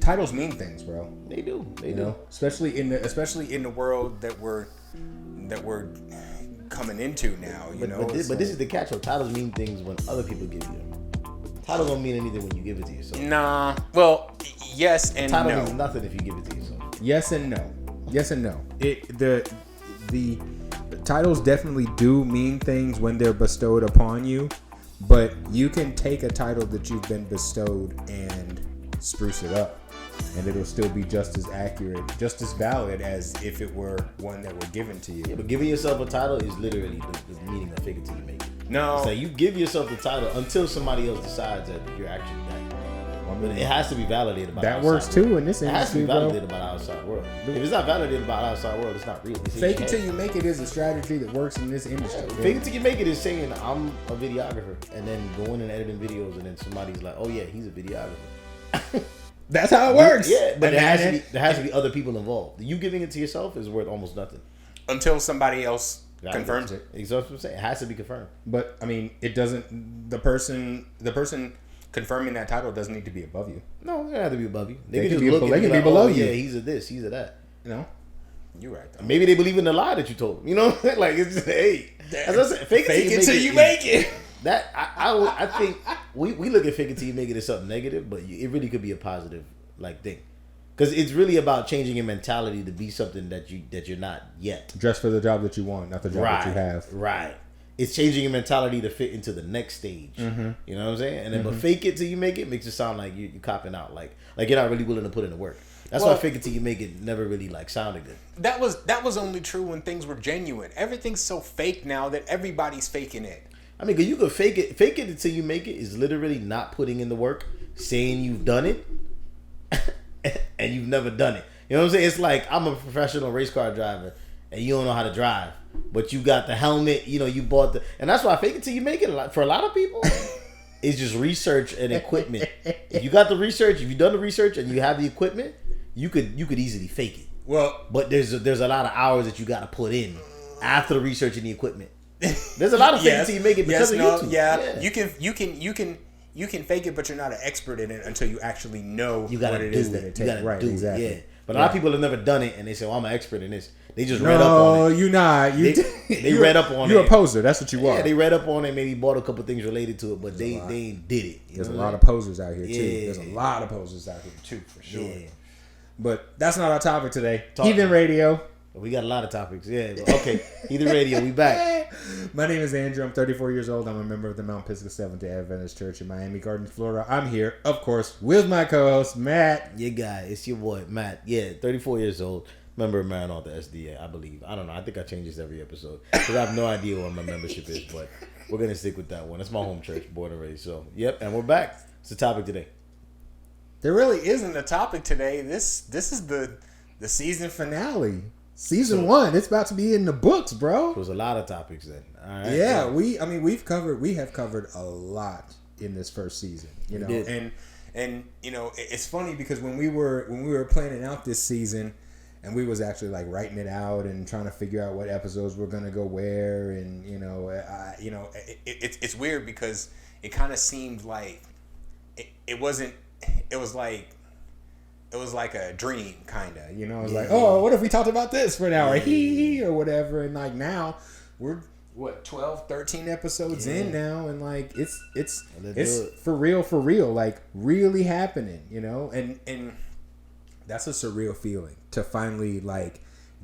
titles mean things, bro. They do. They do. Know? Especially in the world that we're coming into now. But this is the catch. Titles mean things when other people give you them. Title don't mean anything when you give it to yourself. Nah. Well, yes and no. Title means nothing if you give it to yourself. Yes and no. Yes and no. The titles definitely do mean things when they're bestowed upon you, but you can take a title that you've been bestowed and spruce it up, and it'll still be just as accurate, just as valid as if it were one that were given to you. Yeah, but giving yourself a title is literally the meaning of fake it till you make it. No. So you give yourself the title until somebody else decides that you're actually that. But it has to be validated by that the works outside too world. in this industry. It has to be industry, validated by the outside world. If it's not validated by the outside world, it's not real. Fake it till you make it is a strategy that works in this industry. Yeah, fake it till you make it is saying I'm a videographer and then going and editing videos and then somebody's like, oh yeah, he's a videographer. That's how it works. Yeah, but there has to be other people involved. You giving it to yourself is worth almost nothing until somebody else confirms it. Exactly what I'm saying. It has to be confirmed. But I mean, it doesn't. The person confirming that title doesn't need to be above you. No, they don't have to be above you. They can just look. They can be below you. Yeah, he's a this, he's a that. You know, you're right. Though. Maybe they believe in the lie that you told them. You know, like it's just, hey, as I said, fake it till you make it. That I think we look at fake it till you make it as something negative, but it really could be a positive thing, because it's really about changing your mentality to be something that you're not yet. Dress for the job that you want, not the job that you have. Right. It's changing your mentality to fit into the next stage. Mm-hmm. You know what I'm saying? And then, but fake it till you make it makes it sound like you're copping out, like you're not really willing to put in the work. That's why fake it till you make it never really sounded good. That was only true when things were genuine. Everything's so fake now that everybody's faking it. I mean, cause you could fake it until you make it is literally not putting in the work, saying you've done it, and you've never done it. You know what I'm saying? It's like I'm a professional race car driver, and you don't know how to drive. But you got the helmet, you bought and that's why fake it till you make it. For a lot of people, it's just research and equipment. If you got the research, if you've done the research and you have the equipment, you could easily fake it. Well, but there's a lot of hours that you got to put in after the research and the equipment. There's a lot of fake it till you make it because of YouTube. Yeah, you can fake it, but you're not an expert in it until you actually know what it is that it takes. Right, exactly. Yeah. But a lot of people have never done it, and they say, "Well, I'm an expert in this." They just read up on it. No, you're not. They read up on it. You're a poser. That's what you are. Yeah, they read up on it, maybe bought a couple things related to it, but they did it. There's a lot of posers out here, too. There's a lot of posers out here, too, for sure. Yeah. But that's not our topic today. Heathen Radio. We got a lot of topics. Yeah. Okay. Heathen Radio, we back. My name is Andrew. I'm 34 years old. I'm a member of the Mount Pisgah Seventh-day Adventist Church in Miami Gardens, Florida. I'm here, of course, with my co-host, Matt. Your guy. It's your boy, Matt. Yeah, 34 years old. Member of Maranatha SDA, I believe. I don't know. I think I change this every episode because I have no idea what my membership is, but we're going to stick with that one. It's my home church, born and raised. So, yep. And we're back. It's the topic today. There really isn't a topic today. This is the season finale. Season 1. It's about to be in the books, bro. There's a lot of topics then. All right. Yeah, we have covered a lot in this first season, and it's funny because when we were planning out this season and we was actually writing it out and trying to figure out what episodes we're going to go where, and it's weird because it kind of seemed like it was like a dream, kind of, It was like, oh, what if we talked about this for an hour, or whatever, and now we're 12, 13 episodes in now, and it's for real, really happening, and that's a surreal feeling to finally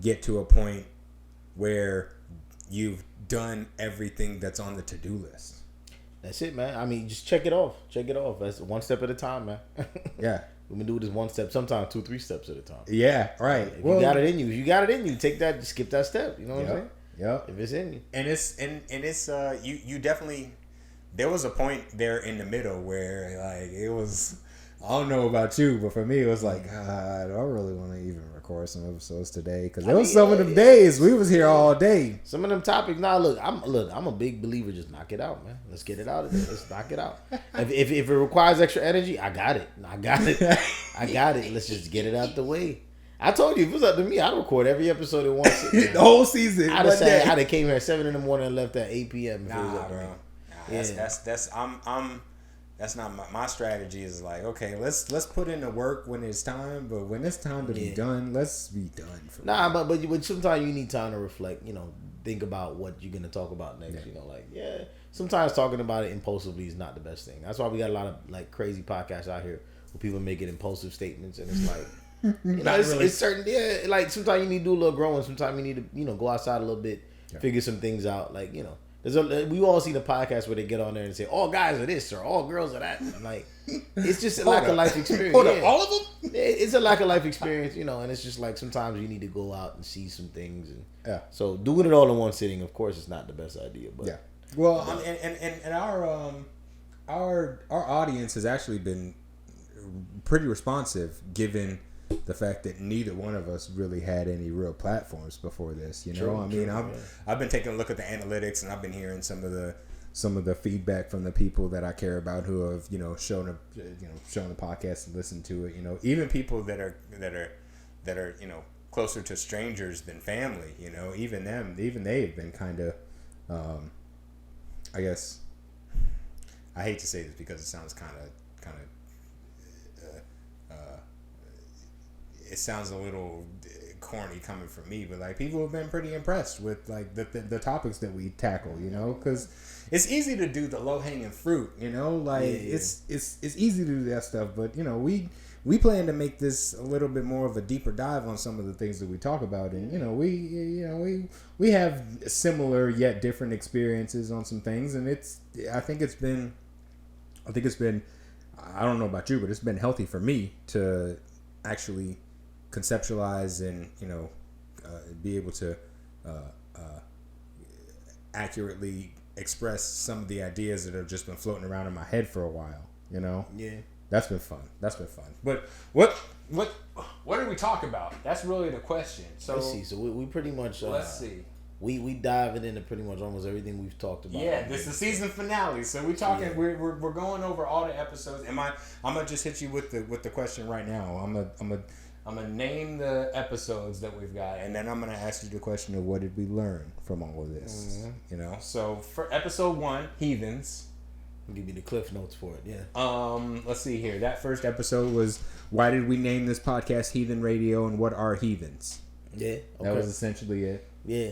get to a point where you've done everything that's on the to-do list. That's it, man. I mean, just check it off. That's one step at a time, man. Yeah. We've been doing this one step, sometimes 2-3 steps at a time. Yeah, right. If you got it in you, take that, skip that step. You know what I'm saying? Yeah. If it's in you. And it's you definitely, there was a point there in the middle where it was, I don't know about you, but for me it was like, I don't really want to even record some episodes today because there was some of them days we was here all day. Some of them topics. Now I'm a big believer. Just knock it out, man. Let's get it out of there. Let's knock it out. If it requires extra energy, I got it. Let's just get it out the way. I told you, if it was up to me, I'd record every episode in one sitting. The whole season. I'd have came here at 7 a.m. and left at 8 p.m. Nah, bro. That's That's not my strategy. Is like, okay, let's put in the work when it's time, but when it's time to be done, let's be done. But sometimes you need time to reflect. Think about what you're gonna talk about next. Sometimes talking about it impulsively is not the best thing. That's why we got a lot of like crazy podcasts out here where people making impulsive statements, and it's like, it's certain. Yeah, like sometimes you need to do a little growing. Sometimes you need to go outside a little bit, figure some things out. Like we all see the podcast where they get on there and say all guys are this or all girls are that. And like it's just a lack of life experience. All of them? It's a lack of life experience, and it's just like sometimes you need to go out and see some things. And so doing it all in one sitting, of course, is not the best idea. But well, and our audience has actually been pretty responsive, given the fact that neither one of us really had any real platforms before this. I've been taking a look at the analytics, and I've been hearing some of the feedback from the people that I care about who have shown the podcast and listened to it. Even people that are closer to strangers than family. Even they have been kind of. I guess I hate to say this because it sounds kind of it sounds a little corny coming from me, but like people have been pretty impressed with like the topics that we tackle, because it's easy to do the low hanging fruit, it's easy to do that stuff, but we plan to make this a little bit more of a deeper dive on some of the things that we talk about, and we have similar yet different experiences on some things, and I think it's been I don't know about you, but it's been healthy for me to actually conceptualize and be able to accurately express some of the ideas that have just been floating around in my head for a while. That's been fun. But what did we talk about? That's really the question. So let's see. So we pretty much let's see. We diving into pretty much almost everything we've talked about. Yeah, this is the season finale. So we're talking. Yeah. We're going over all the episodes. I'm gonna just hit you with the question right now. I'm gonna name the episodes that we've got, and then I'm gonna ask you the question of what did we learn from all of this. Mm-hmm. So for episode 1, Heathens. I'll give you the cliff notes for it. Yeah. Let's see here. That first episode was why did we name this podcast Heathen Radio and what are heathens? Yeah. Okay. That was essentially it. Yeah.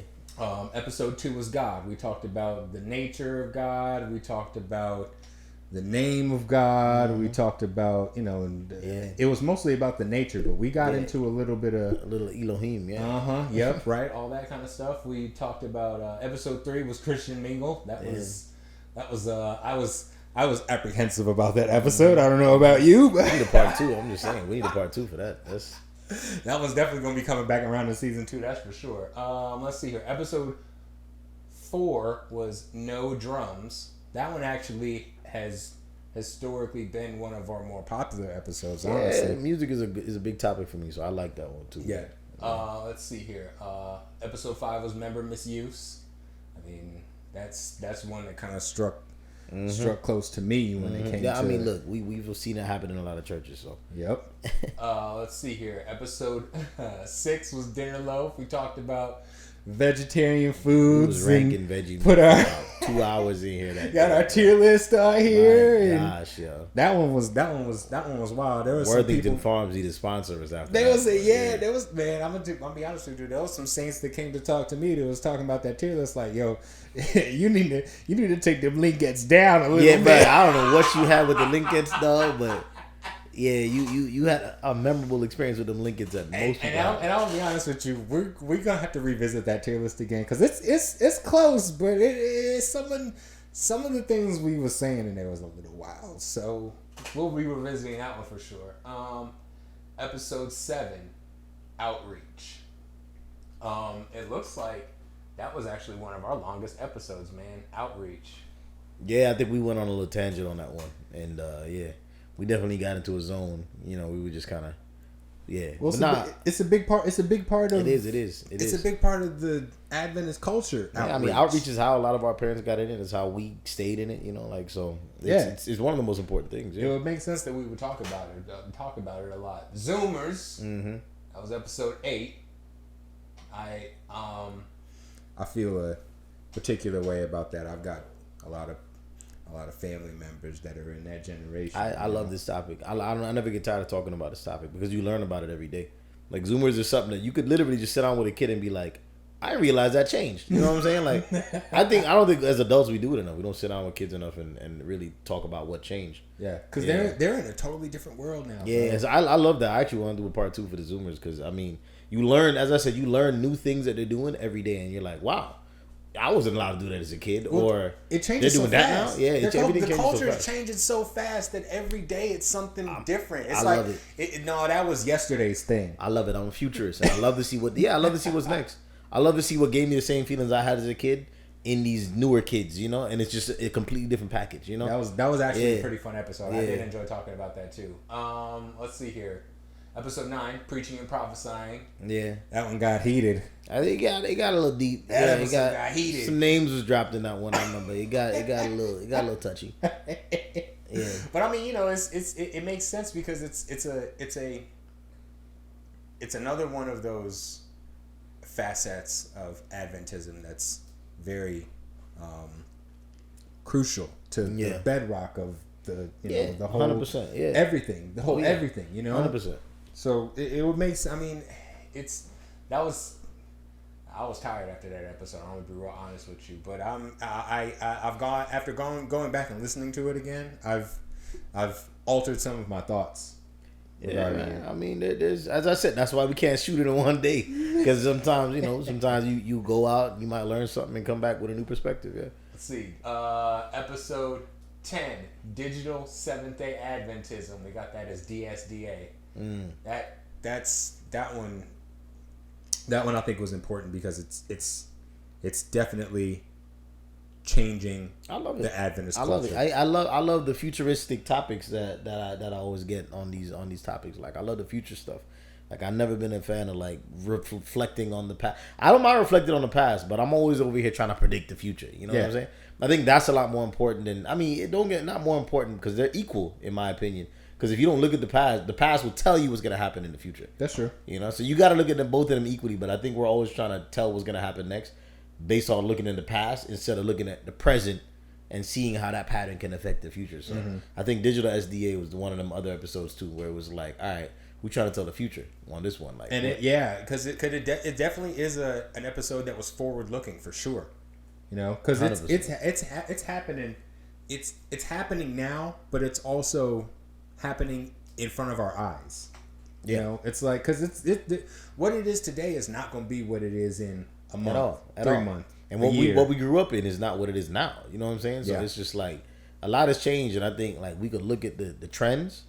Episode 2 was God. We talked about the nature of God. We talked about the name of God. Mm-hmm. We talked about, it was mostly about the nature, but we got into a little bit of... A little Elohim, yeah. Yep, right. All that kind of stuff. We talked about... episode 3 was Christian Mingle. I was apprehensive about that episode. I don't know about you. But we need a part 2. I'm just saying. We need a part 2 for that. That was definitely going to be coming back around in season 2. That's for sure. Let's see here. Episode 4 was No Drums. That one actually has historically been one of our more popular episodes. Honestly, music is a big topic for me, so I like that one too. Yeah. Let's see here. Episode 5 was Member Misuse. I mean, that's one that kind of struck close to me when it came. Yeah, I mean, look, we've seen it happen in a lot of churches. So. Yep. Let's see here. Episode 6 was Dinner Loaf. We talked about vegetarian foods. Ranking veggie. Put our 2 hours in here. Got our tier list out here. My gosh, yo. That one was wild. There was Worthington Farms need to sponsor us after. There was man. I'm gonna be honest with you. There was some saints that came to talk to me that was talking about that tier list. Like, yo, you need to take them Linkettes down a little bit. But I don't know what you had with the Linkettes though, but. Yeah, you had a memorable experience with them Lincolns at most people. And I'll be honest with you, we're gonna have to revisit that tier list again because it's close, but it's some of the things we were saying in there was a little wild. So we'll be revisiting that one for sure. Episode 7, Outreach. It looks like that was actually one of our longest episodes, man. Outreach. Yeah, I think we went on a little tangent on that one, and we definitely got into a zone. We were just kind of, Well, it's a big part. It's a big part of. It is. It's a big part of the Adventist culture. Yeah, I mean, outreach is how a lot of our parents got in it. It's how we stayed in it. So. It's one of the most important things. Yeah. It would make sense that we would talk about it a lot. Zoomers. Mm-hmm. That was episode 8. I feel a particular way about that. I've got a lot of a lot of family members that are in that generation. I love this topic. I never get tired of talking about this topic because you learn about it every day. Like Zoomers is something that you could literally just sit down with a kid and be like, I realized that changed. You know what I'm saying? Like, I don't think as adults we do it enough. We don't sit down with kids enough and really talk about what changed. Yeah, because they're in a totally different world now. Yeah, so I love that. I actually want to do a part 2 for the Zoomers because, I mean, you learn, as I said, you learn new things that they're doing every day and you're like, wow, I wasn't allowed to do that as a kid. Well, or it changes they're doing so that fast. now? Yeah, the culture is changing so fast that every day it's something different. It's I like, love it. No, that was yesterday's thing. I love it. I'm a futurist. And I love to see I love to see what's next. I love to see what gave me the same feelings I had as a kid in these newer kids, you know, and it's just a completely different package, you know. That was actually a pretty fun episode. I did enjoy talking about that too. Let's see here, episode 9, preaching and prophesying. Yeah, that one got heated. I think it got a little deep. That episode got heated. Some names was dropped in that one. I remember it got a little touchy. Yeah, but I mean, you know, it makes sense because it's another one of those facets of Adventism that's very crucial to the bedrock of the know the whole 100%, everything, the whole everything, you know, 100%. So it would make. I mean, I was tired after that episode. I'm gonna be real honest with you, but I've gone after going back and listening to it again. I've altered some of my thoughts. Yeah, man. I mean, there's, as I said, that's why we can't shoot it in one day. Because sometimes, you go out, you might learn something and come back with a new perspective. Yeah. Let's see. Episode 10, Digital Seventh-day Adventism. We got that as DSDA. That one. That one I think was important because it's definitely changing the Adventist culture. I love it. I love the futuristic topics that I always get on these topics. Like, I love the future stuff. Like, I've never been a fan of like reflecting on the past. I don't mind reflecting on the past, but I'm always over here trying to predict the future. You know what I'm saying? I think that's a lot more important than, I mean, it don't get not more important because they're equal in my opinion. Because if you don't look at the past will tell you what's gonna happen in the future. That's true. You know, so you got to look at them, both of them equally. But I think we're always trying to tell what's gonna happen next, based on looking in the past instead of looking at the present and seeing how that pattern can affect the future. So I think Digital SDA was one of them other episodes too, where it was like, all right, we trying to tell the future on this one, like, and because it definitely is an episode that was forward looking for sure. You know, because it's happening, it's happening now, but it's also happening in front of our eyes. You know, it's like, because what it is today is not going to be what it is in a month, 3 months, and what we grew up in is not what it is now. You know what I'm saying? So it's just like a lot has changed, and I think like we could look at the trends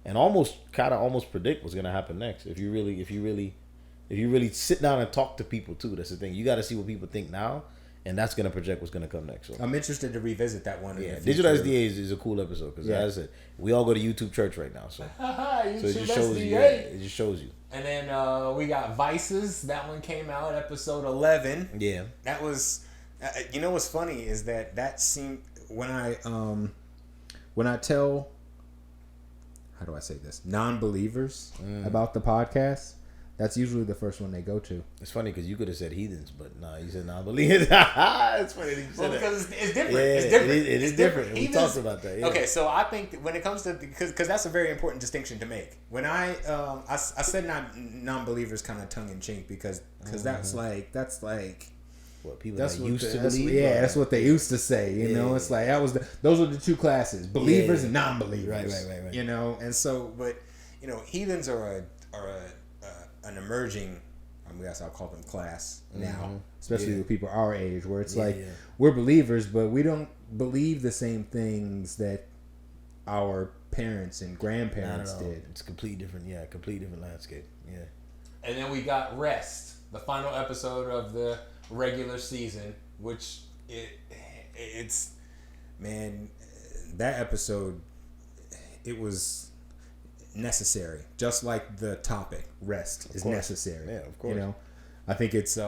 and almost predict what's going to happen next if you really sit down and talk to people too. That's the thing. You got to see what people think now. And that's going to project what's going to come next. So I'm interested to revisit that one. Yeah, Digital SDA is a cool episode because, as I said, we all go to YouTube Church right now. So, it just shows you. It just shows you. And then we got Vices. That one came out, episode 11. Yeah. That was, you know what's funny is that seemed, when I tell, how do I say this, non-believers about the podcast, that's usually the first one they go to. It's funny because you could have said heathens, but no, you said non-believers. It's funny that you said that. Because it's different. Yeah, it's different. It is different. We talked about that. Yeah. Okay, so I think that when it comes to, because that's a very important distinction to make. When I said non-believers kind of tongue in cheek because that's like what people that used to believe. That's what they used to say. You know, it's like those were the two classes: believers and non-believers. Right. You know, and so, but you know, heathens are an emerging, I guess I'll call them class now, especially with people our age, where it's we're believers, but we don't believe the same things that our parents and grandparents did. It's completely different. Yeah, completely different landscape. Yeah. And then we got Rest, the final episode of the regular season, which it's man, that episode, it was necessary, just like the topic rest is necessary. Yeah, of course. You know, I think it's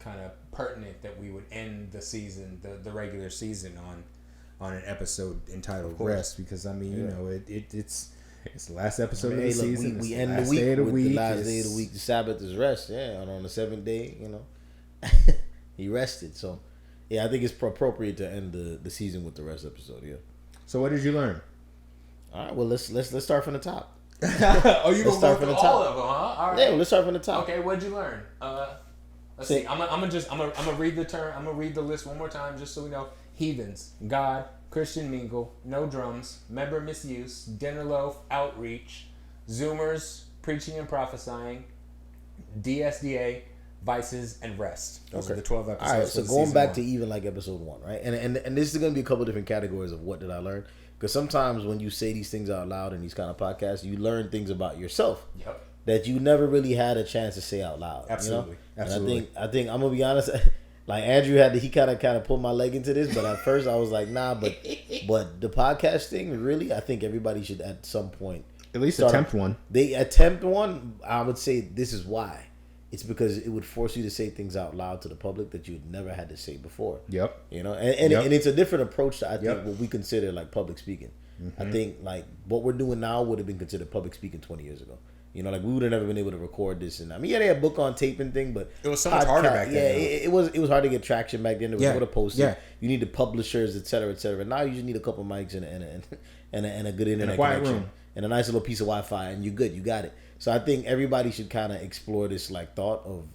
kind of pertinent that we would end the season, the regular season, on an episode entitled Rest, because I mean, you know, it's the last episode of the season. We end the week with the last day of the week. The Sabbath is rest. Yeah, and on the 7th day, you know, he rested. So I think it's appropriate to end the season with the rest episode. Yeah. So what did you learn? All right. Well, let's start from the top. Oh, you gonna start from the top? All of them, huh? All right. Yeah. Well, let's start from the top. Okay. What'd you learn? Let's see. I'm gonna read the term. I'm gonna read the list one more time just so we know. Heathens, God, Christian mingle, no drums, member misuse, dinner loaf, outreach, Zoomers, preaching and prophesying, DSDA, vices, and rest. Those are the 12 episodes. All right, so going back to even like episode 1, right? And this is going to be a couple different categories of what did I learn. Because sometimes when you say these things out loud in these kind of podcasts, you learn things about yourself that you never really had a chance to say out loud. Absolutely. You know? Absolutely. And I think I'm going to be honest, like Andrew he kind of pulled my leg into this, but at first I was like, nah, but the podcast thing, really, I think everybody should at some point at least attempt one. They attempt one. I would say this is why. It's because it would force you to say things out loud to the public that you had never had to say before. Yep. You know, and it's a different approach to, I think, what we consider like public speaking. Mm-hmm. I think like what we're doing now would have been considered public speaking 20 years ago. You know, like we would have never been able to record this. And I mean, they had book on tape and thing, but it was so much harder back then. Yeah, it was hard to get traction back then. There was nowhere to post it. You needed publishers, et cetera, et cetera. Now you just need a couple mics and a good internet connection. Room. And a nice little piece of Wi-Fi, and you're good. You got it. So I think everybody should kind of explore this like thought of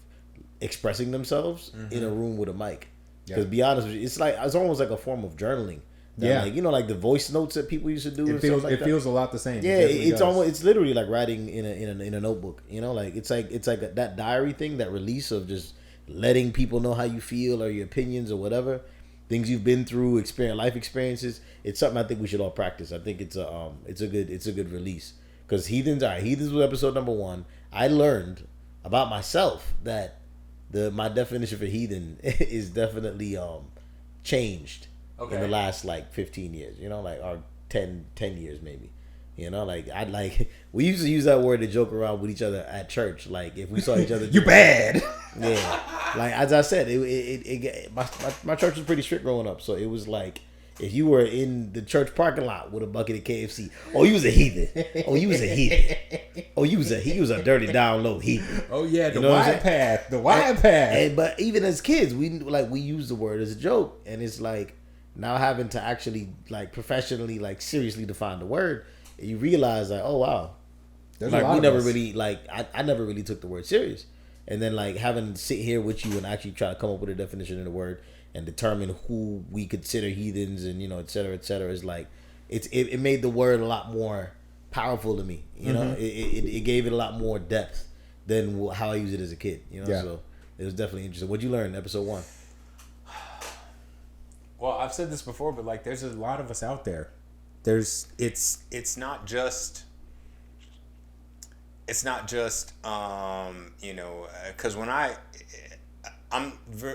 expressing themselves in a room with a mic. Because be honest with you, it's almost like a form of journaling. Like, you know, like the voice notes that people used to do. It feels a lot the same. Yeah, it's literally like writing in a notebook. You know, like it's like that diary thing, that release of just letting people know how you feel or your opinions or whatever. Things you've been through, life experiences. It's something I think we should all practice. I think it's a good release. Because Heathens was episode number 1. I learned about myself that my definition for heathen is definitely changed in the last like 15 years. You know, like or 10 years maybe. You know, like we used to use that word to joke around with each other at church. Like if we saw each other, you bad. Yeah, like as I said, my church was pretty strict growing up, so it was like if you were in the church parking lot with a bucket of KFC, oh, you was a heathen. Oh, you was a heathen. Oh, he was a dirty down low heathen. Oh yeah, the wide path, the wide path. But even as kids, we use the word as a joke, and it's like now having to actually like professionally like seriously define the word. You realize like, oh wow, like we never really like I never really took the word serious, and then like having to sit here with you and actually try to come up with a definition of the word and determine who we consider heathens and et cetera is like it made the word a lot more powerful to me. You know, it gave it a lot more depth than how I used it as a kid. You know, so it was definitely interesting. What'd you learn in episode 1? Well, I've said this before, but like there's a lot of us out there. It's not just because when I'm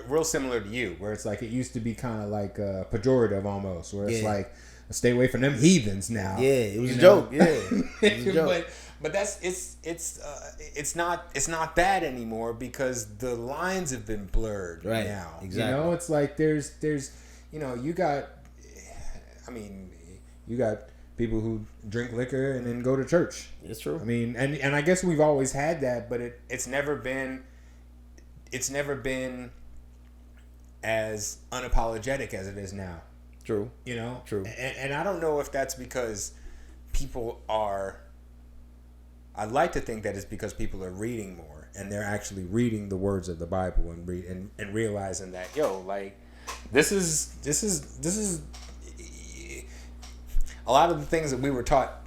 real similar to you, where it's like it used to be kind of like pejorative almost, where it's like stay away from them heathens now. Yeah, it was a joke. Yeah, it was a joke. but that's it's not that anymore because the lines have been blurred now. Exactly. You know, it's like there's you got people who drink liquor and then go to church. It's true. I mean, and I guess we've always had that, but it's never been as unapologetic as it is now. True. You know? True. And I don't know if that's because people are... I'd like to think that it's because people are reading more and they're actually reading the words of the Bible and realizing that, like, this is a lot of the things that we were taught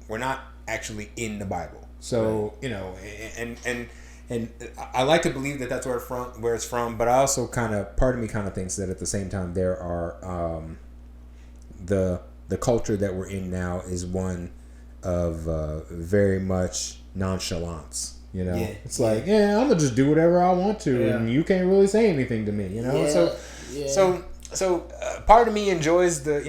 were not actually in the Bible. So, and I like to believe that that's where it's from, but I also part of me thinks that at the same time there are the culture that we're in now is one of very much nonchalance. You know, it's like, I'm gonna just do whatever I want to, and you can't really say anything to me. You know, So part of me enjoys the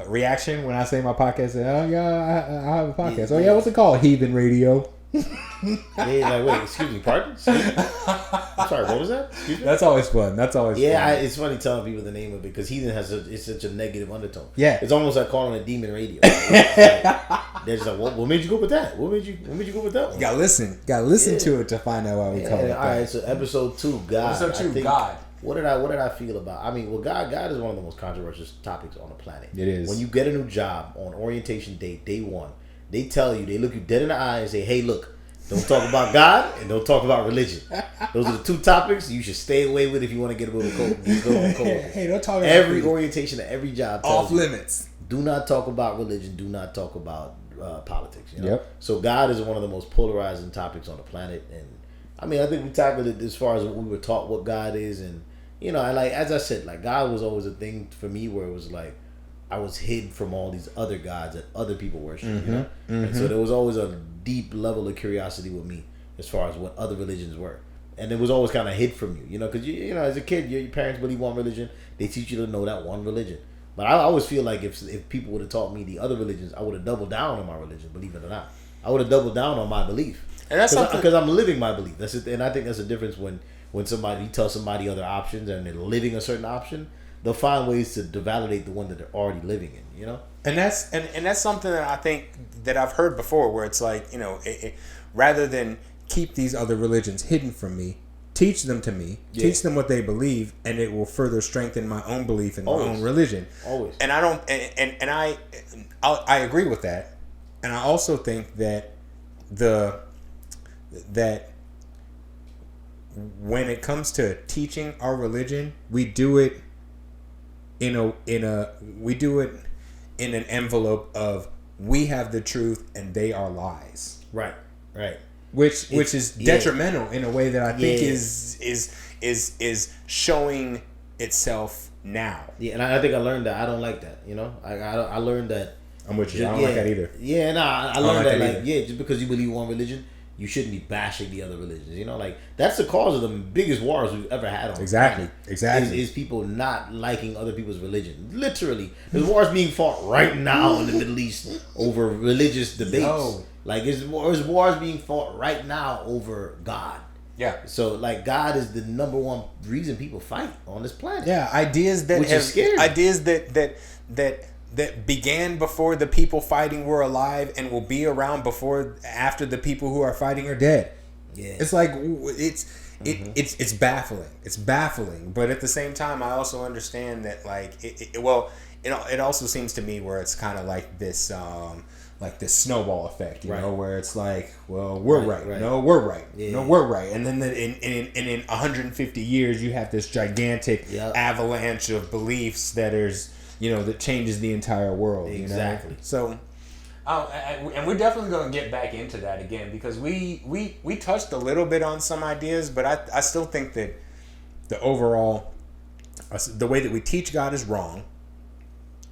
reaction when I say my podcast. Oh yeah, I have a podcast. Oh yeah, what's it called? Heathen Radio. Yeah, like, wait, excuse me, pardon? Excuse me? I'm sorry, what was that? Excuse me? That's always fun. That's always fun. It's funny telling people the name of it because heathen it's such a negative undertone. Yeah. It's almost like calling it demon radio. They're just like, what made you go with that? What made you go with that one? You gotta listen to it to find out why we call it that. All right, so episode 2, God. Episode 2, God. What did I feel about? I mean, well, God is one of the most controversial topics on the planet. It is. When you get a new job on orientation day 1, they tell you, they look you dead in the eye and say, hey, look, don't talk about God and don't talk about religion. Those are the 2 topics you should stay away with if you want to get a little cold. Hey, don't talk about every orientation at every job. Off limits. Do not talk about religion. Do not talk about politics. You know? Yep. So God is one of the most polarizing topics on the planet, and I mean, I think we tackled it as far as we were taught what God is, and you know, I like, as I said, like God was always a thing for me where it was like I was hid from all these other gods that other people worship. You know, and so there was always a deep level of curiosity with me as far as what other religions were, and it was always kind of hid from you. You know, because you know, as a kid, your parents believe one religion, they teach you to know that one religion. But I always feel like if people would have taught me the other religions, I would have doubled down on my religion. Believe it or not, I would have doubled down on my belief, and that's because I'm living my belief. That's it, and I think that's the difference when somebody, you tell somebody other options and they're living a certain option, they'll find ways to validate the one that they're already living in. You know, and that's something that I think that I've heard before, where it's like, you know, rather than keep these other religions hidden from me, teach them to me, teach them what they believe, and it will further strengthen my own belief in my own religion. Always. And I don't, and I agree with that, and I also think that that when it comes to teaching our religion, we do it in an envelope of we have the truth and they are lies. Right. Which is detrimental in a way that I think is showing itself now. Yeah, and I think I learned that. I don't like that. You know, I learned that. I'm with you. I don't like that either. Yeah, I learned that just because you believe one religion, you shouldn't be bashing the other religions. You know, like that's the cause of the biggest wars we've ever had on Exactly. Is people not liking other people's religion. Literally, there's wars being fought right now in the Middle East over religious debates. Like there's wars being fought right now over God. Yeah. So like God is the number one reason people fight on this planet. Yeah, ideas that that began before the people fighting were alive and will be around after the people who are fighting are dead. Yeah. It's like it's baffling. It's baffling, but at the same time I also understand that like it also seems to me where it's kind of like this snowball effect, you know, where it's like, well, we're right. No, we're right. Yeah. No, we're right. And then in 150 years, you have this gigantic avalanche of beliefs that changes the entire world. Exactly. You know? So, and we're definitely going to get back into that again because we touched a little bit on some ideas, but I still think that the overall, the way that we teach God is wrong,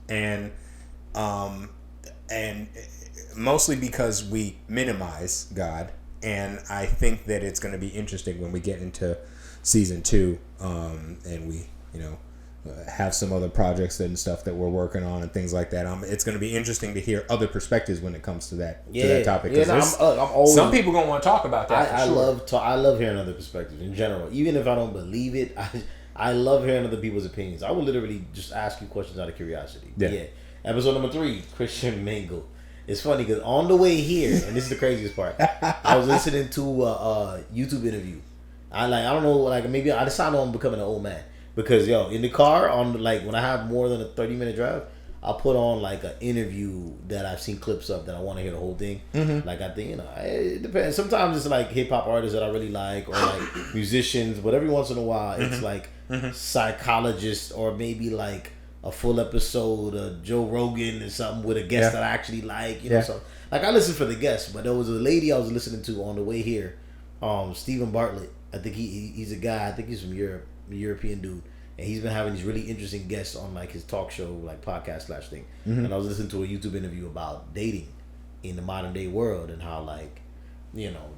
and mostly because we minimize God, and I think that it's going to be interesting when we get into season 2, and we have some other projects and stuff that we're working on and things like that. It's going to be interesting to hear other perspectives when it comes to that topic. Yeah, I'm always, some people going to want to talk about that. I love hearing other perspectives in general, even if I don't believe it. I love hearing other people's opinions. I will literally just ask you questions out of curiosity. Yeah. Episode number 3, Christian Mingle. It's funny because on the way here, and this is the craziest part, I was listening to a YouTube interview. I don't know, like maybe I decided I'm becoming an old man because in the car when I have more than a 30-minute drive, I'll put on like an interview that I've seen clips of that I want to hear the whole thing. Mm-hmm. Like I think it depends. Sometimes it's like hip hop artists that I really like or like musicians, but every once in a while it's like psychologists or maybe like a full episode of Joe Rogan or something with a guest that I actually like, know. So like I listen for the guests, but there was a lady I was listening to on the way here, Stephen Bartlett. I think he's a guy. I think he's from Europe, a European dude, and he's been having these really interesting guests on like his talk show, like podcast / thing. Mm-hmm. And I was listening to a YouTube interview about dating in the modern day world and how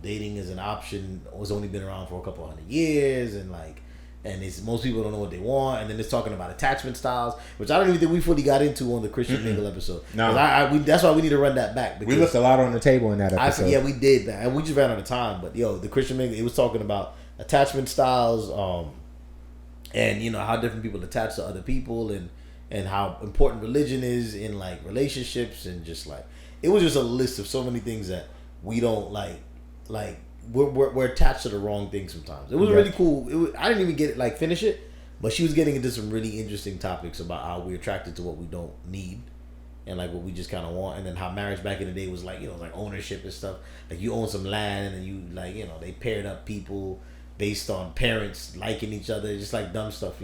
dating is an option. It's only been around for a couple 100 years, and like. and it's most people don't know what they want, and then it's talking about attachment styles, which I don't even think we fully got into on the Christian Mingle episode. No, that's why we need to run that back. We left a lot on the table in that episode. Yeah, we did that, and we just ran out of time. But the Christian Mingle, it was talking about attachment styles, and how different people attach to other people, and how important religion is in like relationships, and just like it was just a list of so many things that we don't like we're attached to the wrong thing sometimes. It was really cool. I didn't even get it finish it, but she was getting into some really interesting topics about how we're attracted to what we don't need and like what we just kind of want, and then how marriage back in the day was like ownership and stuff. Like you own some land, and then you they paired up people based on parents liking each other, just like dumb stuff,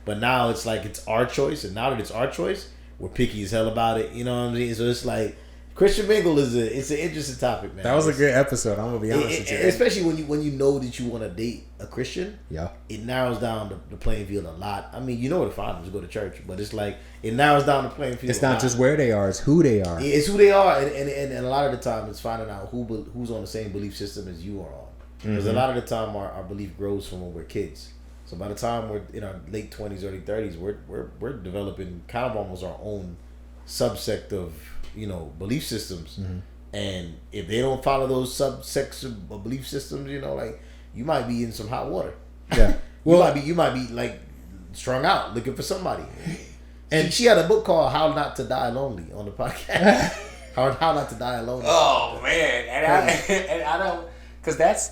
but now it's like it's our choice, and now that it's our choice, we're picky as hell about it. You know what I'm saying? So it's like Christian Mingle it's an interesting topic, man. That was a good episode. I'm gonna be honest with you, especially when you know that you want to date a Christian. Yeah, it narrows down the playing field a lot. I mean, what the fine is, go to church, but it's like it narrows down the playing field. It's not just where they are; it's who they are. It's who they are, and a lot of the time, it's finding out who's on the same belief system as you are on. Because a lot of the time, our belief grows from when we're kids. So by the time we're in our late 20s, early 30s, we're developing kind of almost our own subsect of belief systems. And if they don't follow those subsects of belief systems, you might be in some hot water. Yeah, well, you might be like strung out looking for somebody. And she had a book called "How Not to Die Lonely" on the podcast. How Not to Die Alone. Oh man, and I don't, because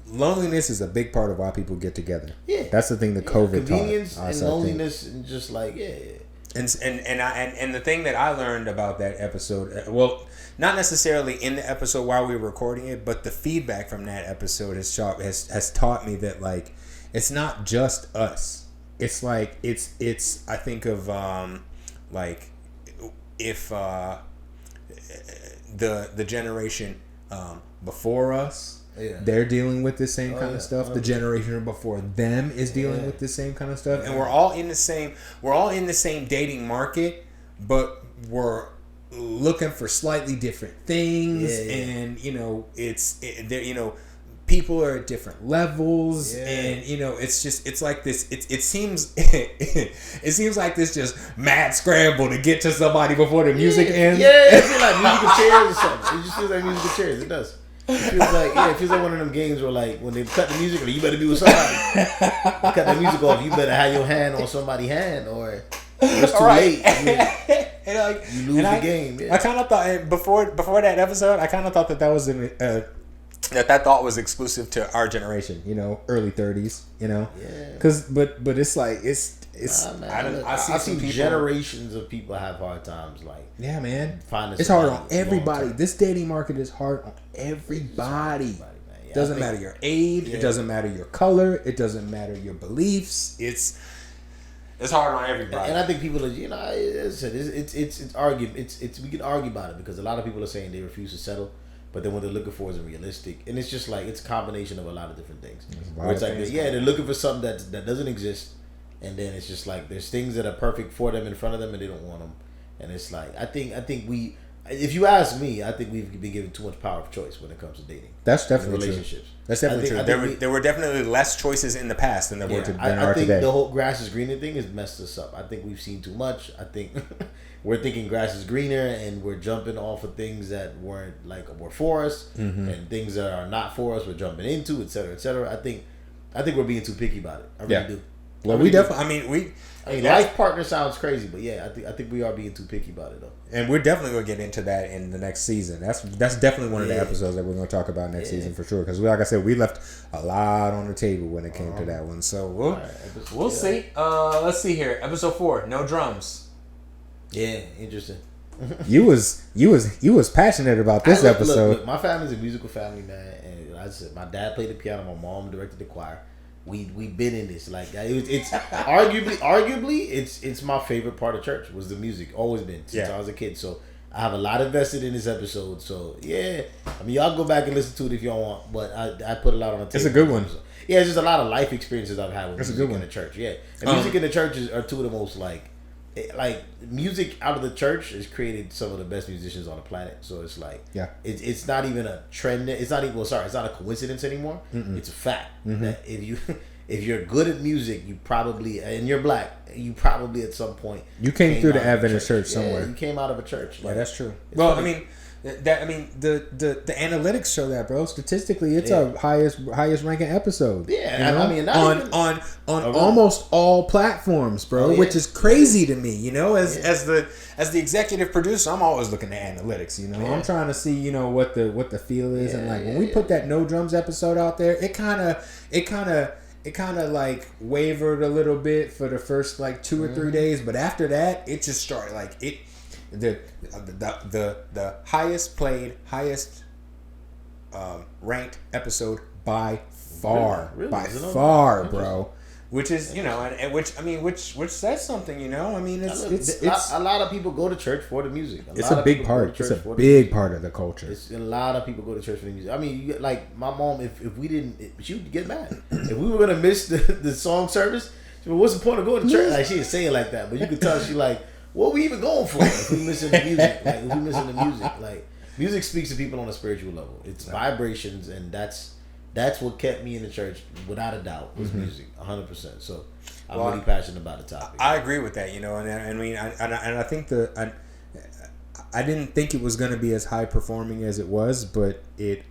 loneliness is a big part of why people get together. Yeah, that's the thing that COVID convenience taught us, and loneliness, and just like And the thing that I learned about that episode, well, not necessarily in the episode while we were recording it, but the feedback from that episode has taught me that like it's not just us. It's like it's I think of like if the generation before us. Yeah. They're dealing with the same kind of stuff. The generation before them is dealing with the same kind of stuff, and we're all in the same dating market, but we're looking for slightly different things, and people are at different levels, and it's like this. It seems it seems like this just mad scramble to get to somebody before the music ends. Yeah, it feels like musical chairs or something. It just feels like musical chairs. It does. It feels like one of them games where like when they cut the music, you better be with somebody. You cut the music off, you better have your hand on somebody's hand, or it's too late. You lose the game. Yeah. I kind of thought before that episode, I kind of thought that was that thought was exclusive to our generation. Early 30s. Yeah. Because but it's like it's. I've seen generations of people have hard times. Like, yeah, man, it's hard on everybody. This dating market is hard on everybody. Doesn't matter your age. It doesn't matter your color. It doesn't matter your beliefs. It's hard on everybody. And I think people are, it's argument. It's we can argue about it because a lot of people are saying they refuse to settle. But then what they're looking for isn't realistic, and it's just like it's a combination of a lot of different things. Where it's like, they're looking for something that doesn't exist. And then it's just like there's things that are perfect for them in front of them, and they don't want them. And it's like I think we, if you ask me, I think we've been given too much power of choice when it comes to dating. That's definitely relationships. True. That's definitely true. There were definitely less choices in the past than there were today. I think the whole grass is greener thing has messed us up. I think we've seen too much. I think we're thinking grass is greener, and we're jumping off of things that were for us, and things that are not for us we're jumping into, et cetera, et cetera. I think we're being too picky about it. I really do. Well, we definitely. Life partner sounds crazy, but I think we are being too picky about it though. And we're definitely going to get into that in the next season. That's definitely one of the episodes that we're going to talk about next season for sure. Because like I said, we left a lot on the table when it came to that one. So we'll see. Let's see here. Episode 4, no drums. Yeah, interesting. you was passionate about this episode. Look, my family's a musical family, man. And I said my dad played the piano, my mom directed the choir. We've been in this it's arguably it's my favorite part of church was the music, always been since I was a kid. So I have a lot invested in this episode. So y'all go back and listen to it if y'all want, but I put a lot on the table. It's a good one. Yeah, it's just a lot of life experiences I've had with music in the church. Yeah, and music in the church are two of the most like music out of the church has created some of the best musicians on the planet. So it's like it's not even a trend. It's not a coincidence anymore. It's a fact that if if you're good at music, you probably, and you're black, you probably at some point you came through the Adventist church somewhere. Yeah, you came out of a church. Yeah, that's true. Well, funny. The analytics show that, bro. Statistically, it's our highest ranking episode. Yeah, you know? I mean, on almost all platforms, bro, which is crazy to me. You know, as the executive producer, I'm always looking at analytics. You know, I'm trying to see what the feel is, and like when we put that No Drums episode out there, it kind of like wavered a little bit for the first like 2 or 3 days, but after that, it just started like it. The highest played, highest ranked episode by far, far, bro. Which is which says something, I mean, it's a lot of people go to church for the music. It's a big part. It's a big part of the culture. It's a lot of people go to church for the music. I mean, like my mom, if we didn't, she would get mad if we were gonna miss the song service. She would, what's the point of going to church? Like she didn't say it like that, but you could tell she like, what we even going for if we missing the music? Like if we missing the music, like music speaks to people on a spiritual level. It's vibrations, and that's what kept me in the church without a doubt was music, 100%. So I'm really passionate about the topic. I agree with that, and I mean, I think I didn't think it was going to be as high performing as it was, but it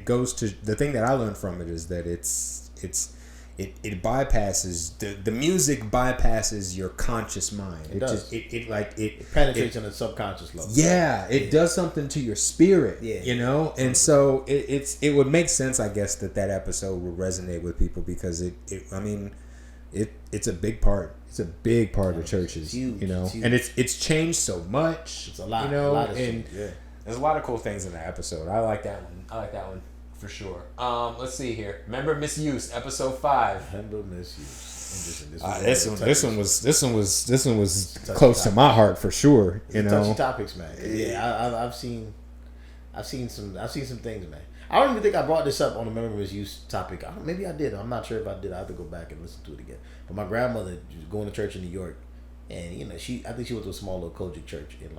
goes to the thing that I learned from it is that it bypasses the music bypasses your conscious mind. It does. It penetrates on a subconscious level. Yeah, it does something to your spirit. Yeah. And so it would make sense, I guess, that episode would resonate with people because it's a big part. It's a big part of churches. It's huge. And it's changed so much. It's a lot. And there's a lot of cool things in that episode. I like that one. For sure. Let's see here. Member misuse, episode 5. Member misuse. This one was close to my heart for sure. Touchy topics, man. Yeah, I've seen some things, man. I don't even think I brought this up on the member misuse topic. Maybe I did. I'm not sure if I did. I have to go back and listen to it again. But my grandmother was going to church in New York, and I think she went to a small little Kojic church in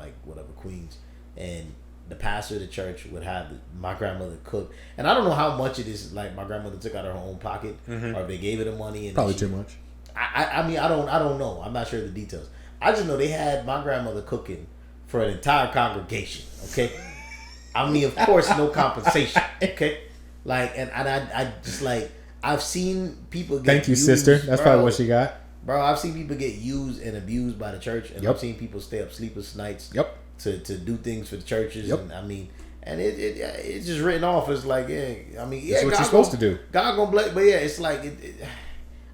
Queens, and the pastor of the church would have my grandmother cook, and I don't know how much it is. Like my grandmother took out of her own pocket, or they gave her the money. And probably too much. I mean, I don't know. I'm not sure the details. I just know they had my grandmother cooking for an entire congregation. Okay, I mean, of course, no compensation. Okay, and I just I've seen people get. Thank you, used, sister. That's probably what she got. Bro, I've seen people get used and abused by the church, and I've seen people stay up sleepless nights. Yep. To do things for the churches, and I mean, and it's just written off as like, it's what you're supposed to do. God gonna bless, but it's like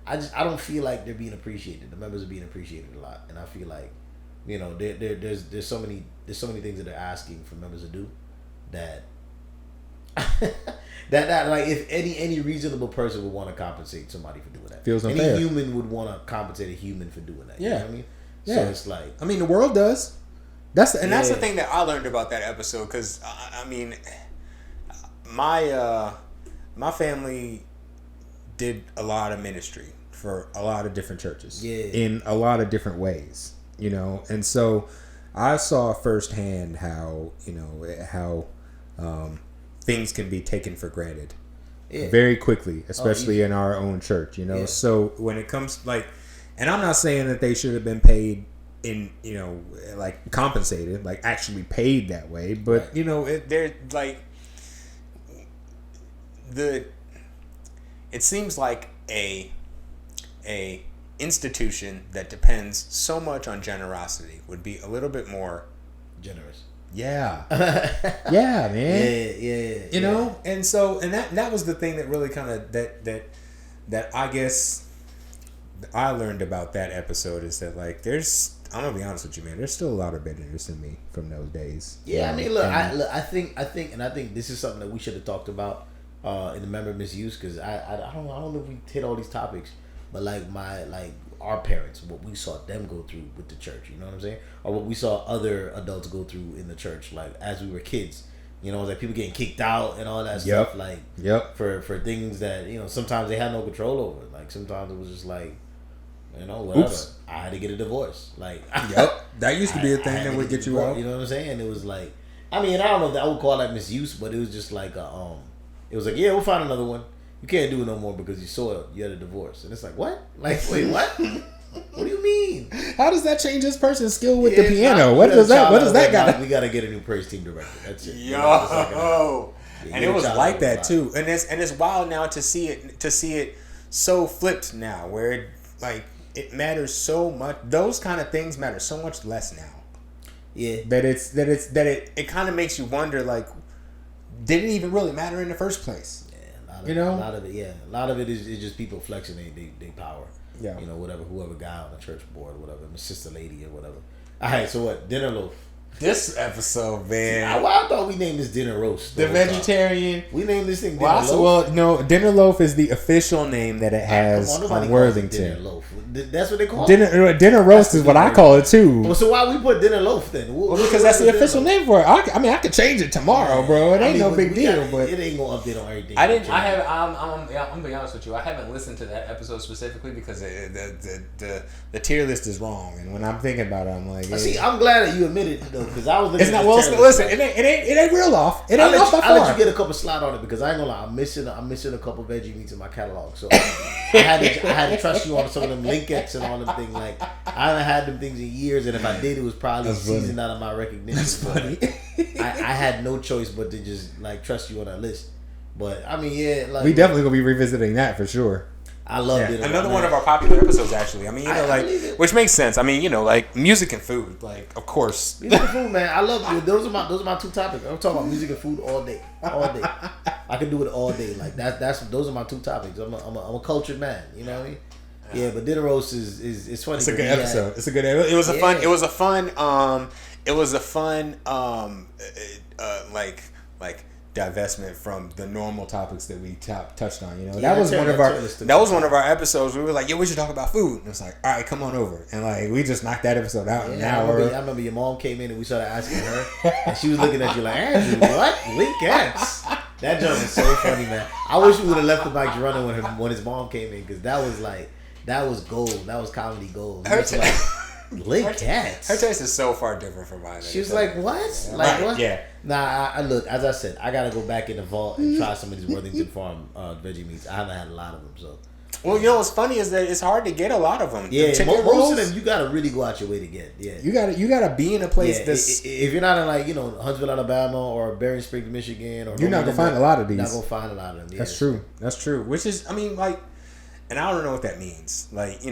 I don't feel like they're being appreciated. The members are being appreciated a lot, and I feel like there's so many things that they're asking for members to do that that like if any reasonable person would want to compensate somebody for doing that. Feels unfair. Any human would want to compensate a human for doing that. You know what I mean? Yeah. So it's like, I mean, the world does. That's the thing that I learned about that episode, because I mean, my family did a lot of ministry for a lot of different churches, in a lot of different ways, and so I saw firsthand how things can be taken for granted very quickly, especially in our own church, So when it comes and I'm not saying that they should have been paid in compensated, actually paid that way, but they're it seems like a institution that depends so much on generosity would be a little bit more generous. Yeah. Yeah, man. Yeah. And so that was the thing that really kind of that I guess I learned about that episode is that I'm gonna be honest with you, man. There's still a lot of bitterness in me from those days. Yeah, I mean, look, I think this is something that we should have talked about in the member misuse, because I don't know if we hit all these topics, but our parents, what we saw them go through with the church, you know what I'm saying, or what we saw other adults go through in the church, as we were kids, people getting kicked out and all that stuff, for things that sometimes they had no control over. Sometimes it was just whatever. Oops. I had to get a divorce. That used to be a thing that would get you out. You know what I'm saying? It was I mean, I don't know if I would call that misuse, but it was just it was yeah, we'll find another one. you can't do it no more because you soiled. You had a divorce, and it's like what? Like wait, what? What do you mean? How does that change this person's skill with the piano? What does that got? We gotta get a new praise team director. That's it. Yo, and it was like that too. And it's wild now to see it so flipped now, where it matters so much. Those kind of things matter so much less now. Yeah, that it kind of makes you wonder, like, did it even really matter in the first place? Yeah, a lot of it is just people flexing they power. Yeah, whoever got on the church board, whatever, my sister lady or whatever. All right, so what? Dinner loaf. This episode, man. See, I thought we named this dinner roast. The vegetarian. Time. We named this thing dinner loaf. Well, no, dinner loaf is the official name that it has on Worthington. Dinner loaf. That's what they call it. Dinner roast is what I call it too. Well, so why we put dinner loaf then? Well, because that's the official name for it. I mean, I could change it tomorrow, bro. It ain't no big deal, but it ain't gonna update on everything. I'm gonna be honest with you. I haven't listened to that episode specifically because the tier list is wrong, and when I'm thinking about it, I'm like, see, I'm glad that you admitted it though, because I was looking. It's not. Well, listen, it ain't real off. It ain't off by far. I'll let you get a couple slide on it because I ain't gonna lie. I'm missing a couple veggie meats in my catalog, so I had to trust you on some of them Linkettes and all them things. Like I haven't had them things in years, and if I did, it was probably seasoned out of my recognition. That's funny. I had no choice but to just like trust you on that list. But I mean, yeah, like we definitely gonna be revisiting that for sure. I loved it. Another one of our popular episodes, actually. I mean, which makes sense. I mean, like music and food, like of course. Music and food, man. I love it. Those are my two topics. I'm talking about music and food all day. I can do it all day. Like those are my two topics. I'm a cultured man. You know what I mean? Yeah, but dinner roast is funny. It's a good episode. It's a good. It was a fun. It was a fun. Like divestment from the normal topics that we touched on. That was one of our episodes. We were like, we should talk about food. And it's like, all right, come on over. And like we just knocked that episode out in an hour. I remember your mom came in and we started asking her, and she was looking at you like, Andrew, what? Linkettes? That joke was so funny, man. I wish we would have left the mic running when his mom came in, because that was gold. That was comedy gold. Linkettes. Her taste is so far different from mine. She was like, what? Yeah. Like what? Yeah. Nah, I look, as I said, I gotta go back in the vault and try some of these Worthington Farm veggie meats. I haven't had a lot of them, so. Well, what's funny is that it's hard to get a lot of them. Yeah, most of them you gotta really go out your way to get. Yeah, you gotta be in a place that's. If you're not in Huntsville, Alabama, or Berrien Springs, Michigan, or you're not gonna find a lot of these. Not gonna find a lot of them. Yeah. That's true. Which is, I mean, like, and I don't know what that means. Like,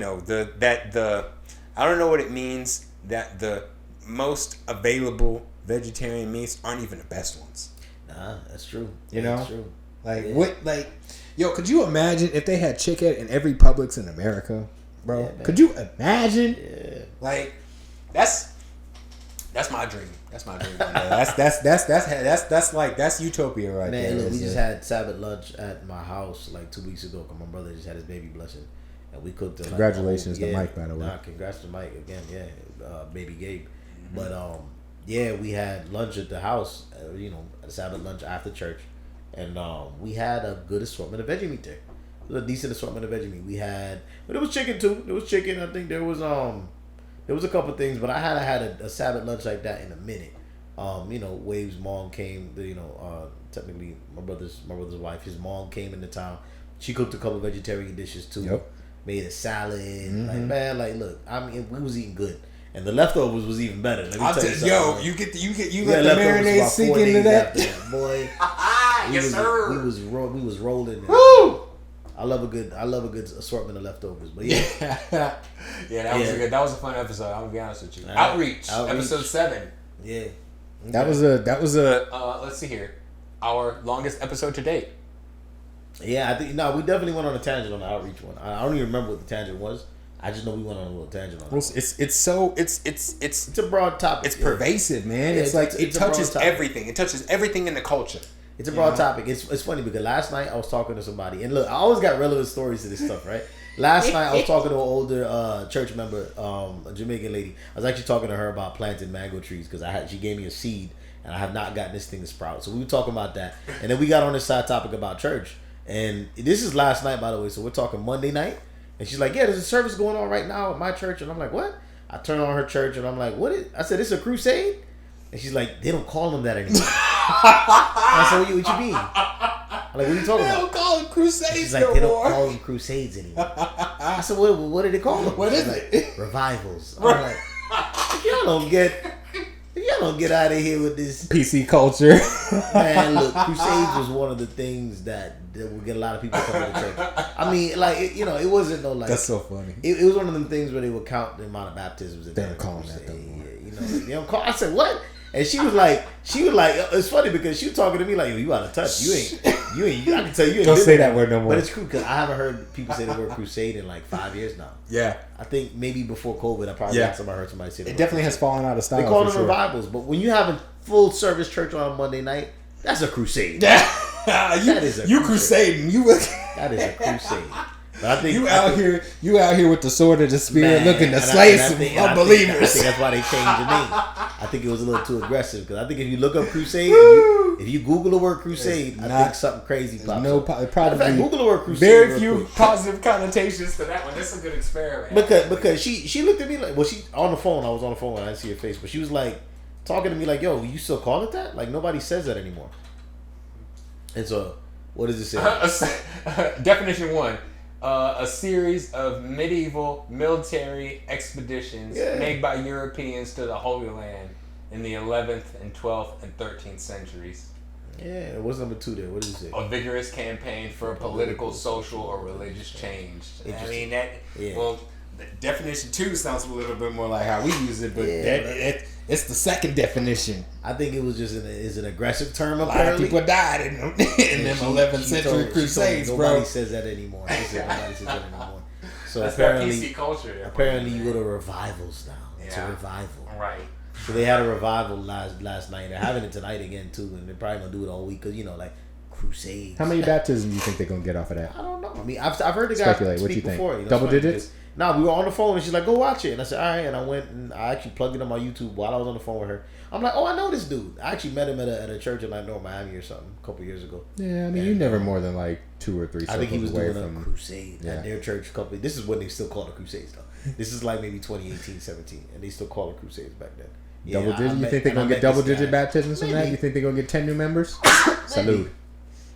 I don't know what it means that the most available vegetarian meats aren't even the best ones. Nah, that's true. That's true. Like what? Like, could you imagine if they had chicken in every Publix in America, bro? Yeah, could you imagine? Yeah. Like, that's my dream. That's my dream. That's utopia right there. Man, look, we just had Sabbath lunch at my house like 2 weeks ago because my brother just had his baby blessing. And we cooked. Congratulations to Mike, by the way. Congrats to Mike again. Yeah, baby Gabe. Mm-hmm. But we had lunch at the house. Sabbath lunch after church, and we had a good assortment of veggie meat there. It was a decent assortment of veggie meat. But it was chicken too. It was chicken. I think there was a couple things, but I hadn't had a Sabbath lunch like that in a minute. Wave's mom came. Technically, my brother's wife. His mom came into town. She cooked a couple of vegetarian dishes too. Yep. Made a salad. Mm-hmm. Like, man, like, look, I mean, we was eating good, and the leftovers was even better. Let me tell you something. You let the marinade sink into that, boy. We was rolling. Woo! I love a good assortment of leftovers, but yeah, that was a fun episode. I'm gonna be honest with you. Outreach. Episode 7. Yeah, okay. That was a. Let's see here, our longest episode to date. Yeah, I think we definitely went on a tangent on the outreach one. I don't even remember what the tangent was. I just know we went on a little tangent on it. Well, it's a broad topic. It's pervasive, man. Yeah, it touches everything. It touches everything in the culture. It's a broad topic. It's funny because last night I was talking to somebody, and look, I always got relevant stories to this stuff, right? Last night I was talking to an older church member, a Jamaican lady. I was actually talking to her about planting mango trees because she gave me a seed, and I have not gotten this thing to sprout. So we were talking about that, and then we got on this side topic about church. And this is last night, by the way, so we're talking Monday night. And she's like, yeah, there's a service going on right now at my church. And I'm like, what? I turn on her church, and I'm like, I said, it's a crusade? And she's like, they don't call them that anymore. I said, what you mean? I'm like, what are you talking They about? don't call them crusades She's like, no they don't more. call them crusades anymore. I said, what do they call them? What is She's it? like, revivals. I'm like, if y'all don't get out of here with this PC culture. man, look, crusades was one of the things that would get a lot of people coming to church. I mean, like, it wasn't no like. That's so funny. It was one of them things where they would count the amount of baptisms. They don't call them that no more. They don't call. I said, what? And she was like, it's funny because she was talking to me like, you out of touch. You ain't. I can tell you ain't. Don't been say there. that word no more. But it's true because I haven't heard people say the word crusade in like 5 years now. Yeah. I think maybe before COVID, I probably heard somebody say that. It definitely has fallen out of style. They call them sure. revivals, but when you have a full service church on a Monday night, that's a crusade. That is a you crusade. crusading. That is a crusade. But I think You out here with the sword of the spirit, looking to and slay I some think unbelievers. I think that's why they changed the name. I think it was a little too aggressive because I think if you look up crusade, if you Google the word crusade, I think something crazy pops up. Probably Google the word crusade. Very few positive connotations to that one. That's a good experiment. Because she looked at me like, she on the phone. I was on the phone and I didn't see her face, but she was like talking to me like, "Yo, you still call it that? Like nobody says that anymore." And so, what does it say? Definition 1. A series of medieval military expeditions made by Europeans to the Holy Land in the 11th and 12th and 13th centuries. Yeah, what's number 2 there? What does it say? A vigorous campaign for political, social, or religious change. I mean, well, definition 2 sounds a little bit more like how we use it, but it's the second definition. I think it was just an aggressive term. A lot of people died in them 11th century crusades, bro. Nobody says that anymore. Nobody says that anymore. So that's apparently, that PC culture. Apparently, you go to revivals now. It's a revival, right? So they had a revival last night. They're having it tonight again too, and they're probably gonna do it all week because like crusades. How many baptisms do you think they're gonna get off of that? I don't know. I mean, I've heard the guy speculate. speak What you before. think? Double digits? Nah, we were on the phone and she's like, "Go watch it." And I said, "All right." And I went and I actually plugged it on my YouTube while I was on the phone with her. I'm like, "Oh, I know this dude." I actually met him at a church in like North Miami or something a couple years ago. Yeah, I mean, you never more than like 2 or 3. I think he was away doing from a crusade at their church. This is when they still called it crusades though. This is like maybe 2018, 17, and they still call it crusades back then. Double digit? You think they're gonna get double digit baptisms from that? You think they're gonna get 10 new members? Salute.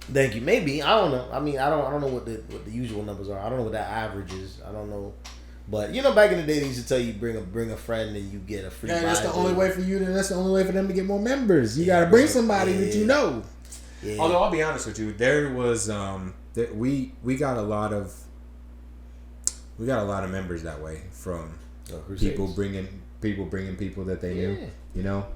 Thank you. Maybe, I don't know. I mean, I don't know what the usual numbers are. I don't know what that average is. I don't know. But back in the day, they used to tell you bring a friend and you get a free. Yeah, that's the only way for you. That's the only way for them to get more members. You gotta bring somebody that you know. Yeah. Although I'll be honest with you, there was we got a lot of members that way from people bringing people that they knew.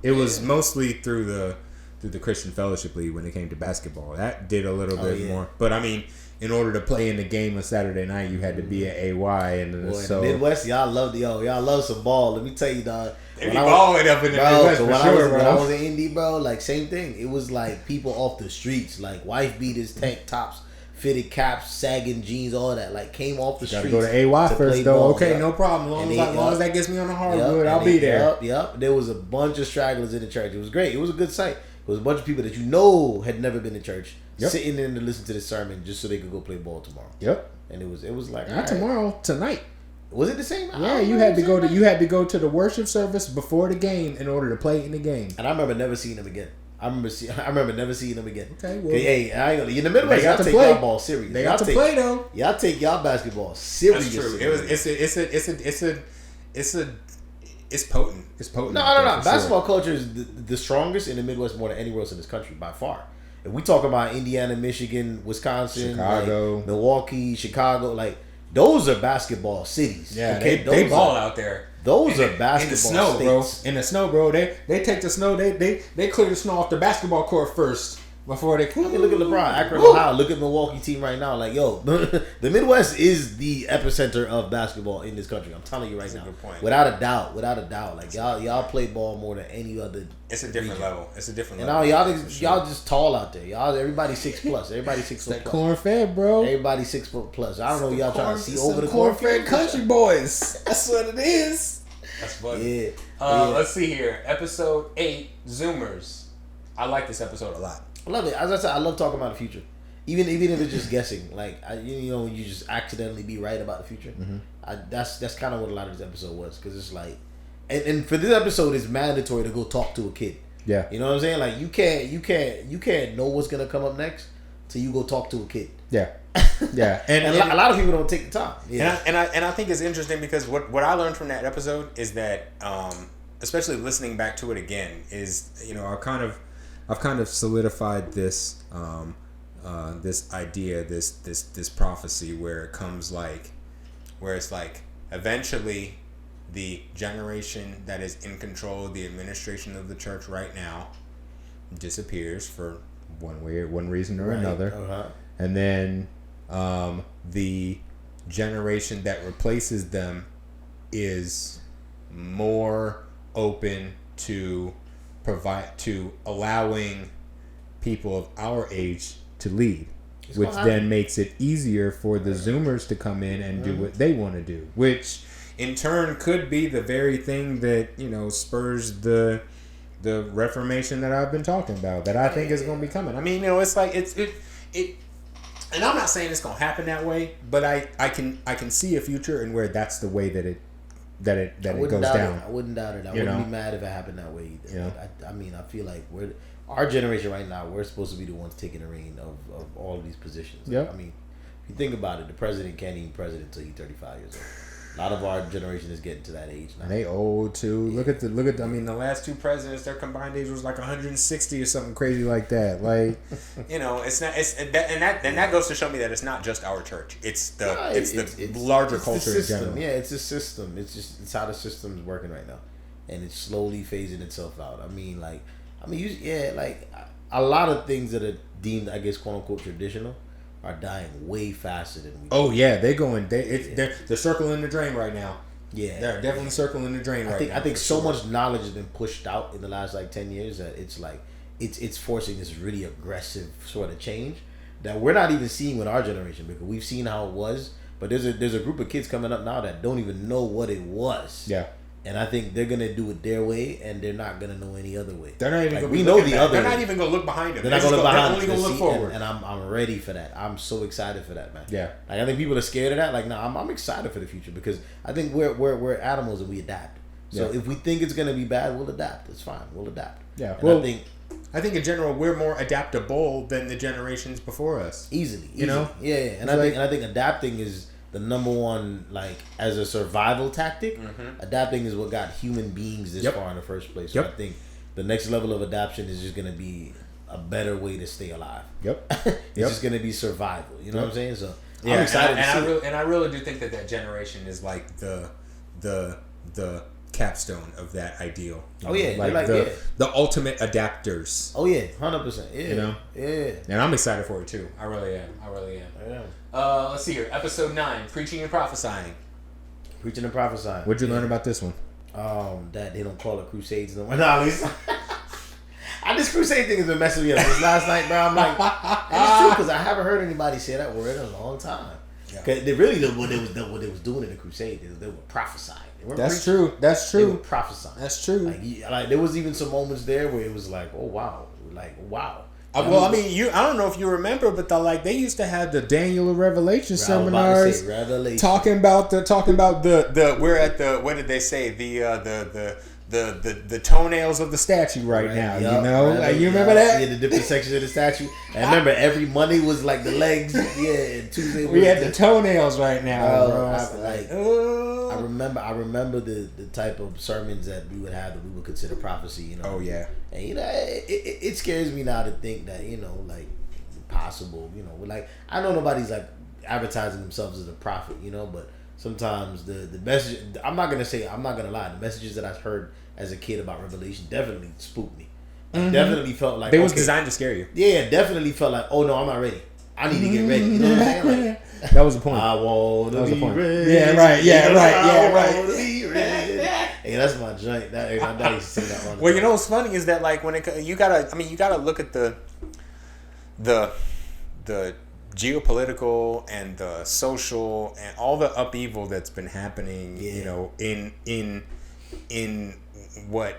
It was mostly through the Christian Fellowship League when it came to basketball. That did a little bit more. But I mean, in order to play in the game on Saturday night, you had to be at AY, and in the Midwest, y'all love some ball. Let me tell you, dog. They be balling up in the Midwest for sure, when I was in Indy, bro, like same thing. It was like people off the streets, like wife beaters, tank tops, fitted caps, sagging jeans, all that, like came off the streets. Gotta go to AY first, though. Ball. Okay, no problem. Long as that gets me on the hardwood, I'll be there. Yep. There was a bunch of stragglers in the church. It was great. It was a good sight. It was a bunch of people that had never been to church, sitting in to listen to the sermon just so they could go play ball tomorrow. Yep. And it was like not tomorrow, tonight. Was it the same? Yeah, you had to go to the worship service before the game in order to play in the game. And I remember never seeing them again. I remember never seeing them again. Okay, well, hey, in the Midwest, y'all take y'all ball serious. They got to play though. Y'all take y'all basketball serious. That's true. It's potent. It's potent. No. Basketball culture is the strongest in the Midwest more than anywhere else in this country by far. If we talk about Indiana, Michigan, Wisconsin, Chicago, like Milwaukee, Chicago, like those are basketball cities. Yeah, okay? they ball out there. Those are basketball in the snow, states. bro. In the snow, bro. They take the snow. They clear the snow off the basketball court first before they. I mean, look at LeBron, Akron, Ohio. Look at Milwaukee team right now. Like, yo, the Midwest is the epicenter of basketball in this country. I'm telling you right now. Good point. Without a doubt. Like y'all play ball more than any other. It's a different level. It's a different level. And now y'all just tall out there. Everybody 6+. Everybody 6 foot plus. Corn fed, bro. Everybody 6 foot plus. I don't know y'all trying to see over the corn fed country boys. That's what it is. That's funny. Yeah. Let's see here. Episode 8, Zoomers. I like this episode a lot. I love it. As I said, I love talking about the future. Even if it's just guessing. Like, you just accidentally be right about the future. Mm-hmm. That's kind of what a lot of this episode was. Because it's like... And for this episode, it's mandatory to go talk to a kid. Yeah. You know what I'm saying? Like, you can't know what's going to come up next. till you go talk to a kid. Yeah. Yeah. And a lot of people don't take the time. Yeah. And I think it's interesting because what I learned from that episode is that especially listening back to it again is, you know, I've kind of solidified this this idea, this prophecy where it's like eventually the generation that is in control of the administration of the church right now disappears for one reason or another. Uh-huh. And then the generation that replaces them is more open to allowing people of our age to lead, which then makes it easier for the Zoomers to come in and do what they want to do, which in turn could be the very thing that, you know, spurs the reformation that I've been talking about, that I think is going to be coming. I mean, you know, it's like it and I'm not saying it's going to happen that way, but I can see a future in where that's the way that it goes down. I wouldn't doubt it. I wouldn't be mad if it happened that way either. You know? I mean, I feel like our generation right now, we're supposed to be the ones taking the reign of all of these positions. Yep. I mean, if you think about it, the president can't even be president until he's 35 years old. A lot of our generation is getting to that age now. And they old too. Yeah. Look at I mean, the last two presidents, their combined age was like 160 or something crazy like that. Like, you know, that goes to show me that it's not just our church. It's the larger culture in general. Yeah, it's a system. It's how the system's working right now, and it's slowly phasing itself out. A lot of things that are deemed, I guess, quote unquote, traditional are dying way faster than we. Oh yeah, they're circling the drain right now. Yeah, they're definitely circling the drain right now. I think so much knowledge has been pushed out in the last 10 years that it's like it's forcing this really aggressive sort of change that we're not even seeing with our generation, because we've seen how it was, but there's a group of kids coming up now that don't even know what it was. Yeah. And I think they're gonna do it their way, and they're not gonna know any other way. They're not even. We know the other. They're not even gonna look behind them. They're not gonna look behind. They're only gonna look forward. And I'm ready for that. I'm so excited for that, man. Yeah. I think people are scared of that. I'm excited for the future, because I think we're animals and we adapt. So if we think it's gonna be bad, we'll adapt. It's fine. We'll adapt. Yeah. And well, I think in general we're more adaptable than the generations before us. Easily. You know. Yeah. And I think adapting is the number one, as a survival tactic. Mm-hmm. Adapting is what got human beings this far in the first place. So I think the next level of adaptation is just going to be a better way to stay alive. It's just going to be survival. You know what I'm saying? So I'm excited to see it. And I really do think that generation is like the capstone of that ideal. Oh yeah, the ultimate adapters. Oh yeah, 100%. Yeah, you know. Yeah, and I'm excited for it too. I really am. Yeah. Let's see here. Episode 9, Preaching and Prophesying. Preaching and Prophesying. What'd you learn about this one? That they don't call it crusades no more. This crusade thing has been messing me up since last night, bro. I'm like, it's true, because I haven't heard anybody say that word in a long time. Because they really what they was doing in the crusade, they were prophesying. That's true. They were prophesying. That's true. Like there was even some moments there where it was like, oh wow, wow. Well, I mean, I don't know if you remember, but they used to have the Daniel Revelation seminars talking about the we're at the, what did they say, the toenails of the statue right now. You know, you remember that? Yeah, the different sections of the statue. And I remember every Monday was like the legs. Yeah, and Tuesday we had the toenails right now. I remember the type of sermons that we would have that we would consider prophecy. You know. Oh yeah. And it scares me now to think that possible. I know nobody's advertising themselves as a prophet. But sometimes the message. I'm not gonna lie. The messages that I've heard as a kid about Revelation definitely spooked me. I definitely felt like they was designed to scare you. Yeah, definitely felt like, oh no, I'm not ready. I need to get ready. You know what I'm saying? That was the point. I want to be ready. Yeah, right. Yeah, right. Yeah, right. I want to be ready. Hey, that's my joint. I used to sing that one. Well, you know what's funny is that when you gotta look at the geopolitical and the social and all the upheaval that's been happening. Yeah.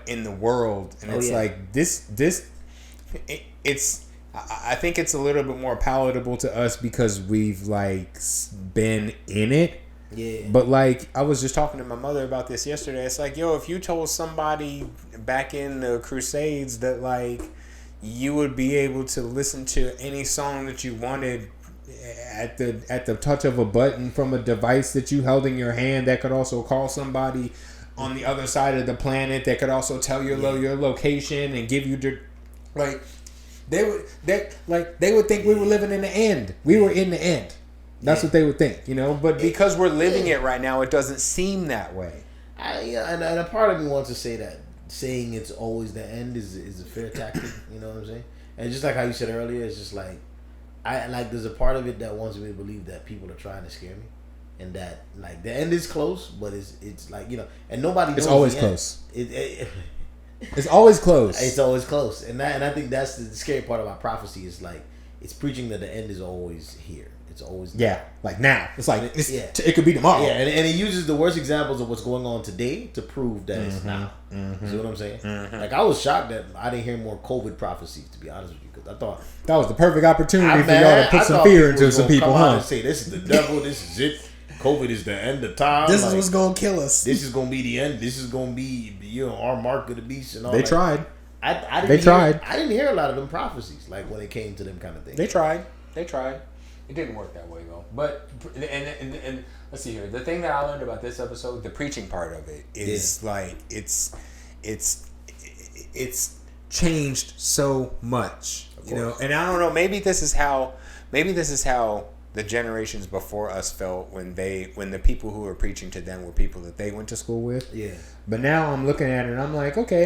In the world, and it's like this. I think it's a little bit more palatable to us because we've been in it. Yeah. But I was just talking to my mother about this yesterday. It's like, if you told somebody back in the Crusades that you would be able to listen to any song that you wanted at the touch of a button from a device that you held in your hand that could also call somebody on the other side of the planet, that could also tell your location and give you they would think we were living in the end. We were in the end. That's what they would think, But because we're living it right now, it doesn't seem that way. And a part of me wants to say that saying it's always the end is a fair tactic. You know what I'm saying? And just like how you said earlier, it's just like there's a part of it that wants me to believe that people are trying to scare me, and that like the end is close, but it's like and nobody knows. It's always close. It's always close. It's always close, and I think that's the scary part about prophecy is like it's preaching that the end is always here. It's always there. Like now. It's like it could be tomorrow. Yeah, and it uses the worst examples of what's going on today to prove that it's now. See what I'm saying? Like I was shocked that I didn't hear more COVID prophecies. To be honest with you, because I thought that was the perfect opportunity for y'all to put some fear into some people, huh? And say this is the devil. This is it. COVID is the end of time. This is what's gonna kill us. This is gonna be the end. This is gonna be our mark of the beast and all. They tried. I didn't hear a lot of them prophecies like when it came to them kind of things. They tried. It didn't work that way though. But and let's see here. The thing that I learned about this episode, the preaching part of it, is like it's changed so much, And I don't know. Maybe this is how the generations before us felt when the people who were preaching to them were people that they went to school with. Yeah. But now I'm looking at it and I'm like, okay,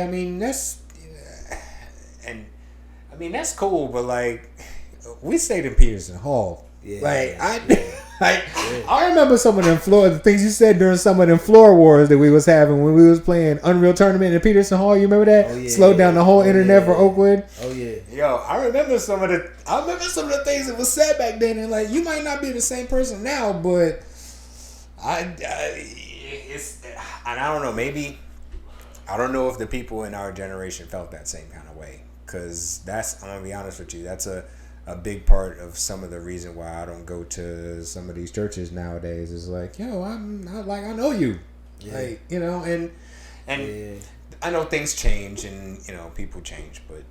that's cool, but like we stayed in Peterson Hall. Yeah. I remember some of them the things you said during some of them floor wars that we was having when we was playing Unreal Tournament in Peterson Hall. You remember that? Oh, yeah, Slowed down the whole internet for Oakwood. Oh yeah. Yo, I remember some of the things that was said back then, and like you might not be the same person now, but I don't know. Maybe I don't know if the people in our generation felt that same kind of way, because I'm gonna be honest with you. That's a big part of some of the reason why I don't go to some of these churches nowadays is like, yo, I know you, like, and I know things change and people change, but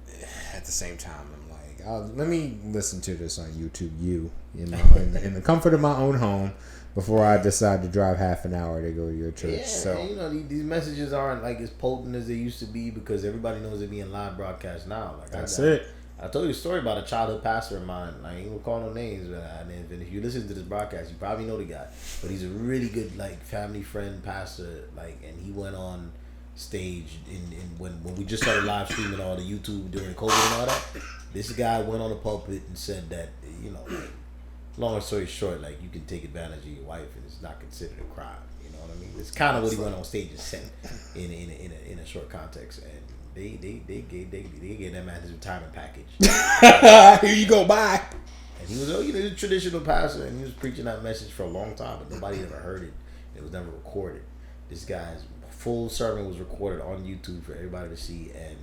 at the same time, I'm like, let me listen to this on YouTube, in the comfort of my own home before I decide to drive half an hour to go to your church. Yeah, so these messages aren't like as potent as they used to be because everybody knows they're being live broadcast now. Like that's it. I told you a story about a childhood pastor of mine. I ain't gonna call no names, and if you listen to this broadcast, you probably know the guy. But he's a really good family friend pastor. And he went on stage when we just started live streaming all the YouTube during COVID and all that. This guy went on the pulpit and said that long story short, you can take advantage of your wife and it's not considered a crime. You know what I mean? It's kind of what he went on stage and said in a short context and. They gave that man his retirement package. Here you go, bye. And he was a traditional pastor, and he was preaching that message for a long time, but nobody ever heard it. It was never recorded. This guy's full sermon was recorded on YouTube for everybody to see, and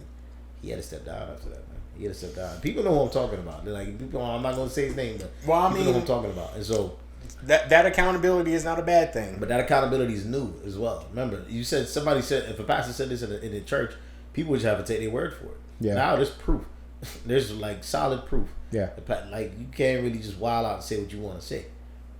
he had to step down after that, man. He had to step down. People know who I'm talking about. They're like, people. I'm not going to say his name, but people know who I'm talking about. And so that accountability is not a bad thing. But that accountability is new as well. Remember, somebody said if a pastor said this in a church. People just have to take their word for it. Yeah. Now there's proof. There's solid proof. Yeah. You can't really just wild out and say what you want to say.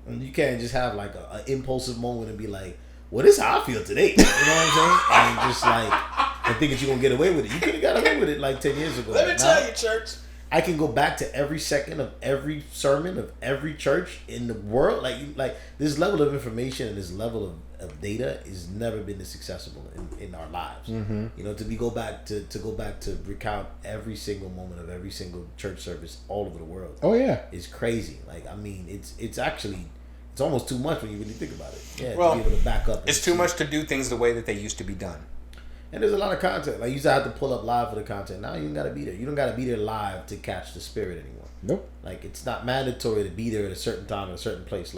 And you can't just have an impulsive moment and be like, well, this is how I feel today. You know what I'm saying? And just and think that you're going to get away with it. You could have got away with it 10 years ago. Let me tell you, church. I can go back to every second of every sermon of every church in the world. Like this level of information and this level of data has never been this accessible in our lives. Mm-hmm. To go back to recount every single moment of every single church service all over the world. Oh yeah, it's crazy. It's actually it's almost too much when you really think about it. Yeah, well, to be able to back up. It's too much to do things the way that they used to be done. And there's a lot of content. You used to have to pull up live for the content. Now you don't got to be there. You don't got to be there live to catch the spirit anymore. Nope. It's not mandatory to be there at a certain time in a certain place.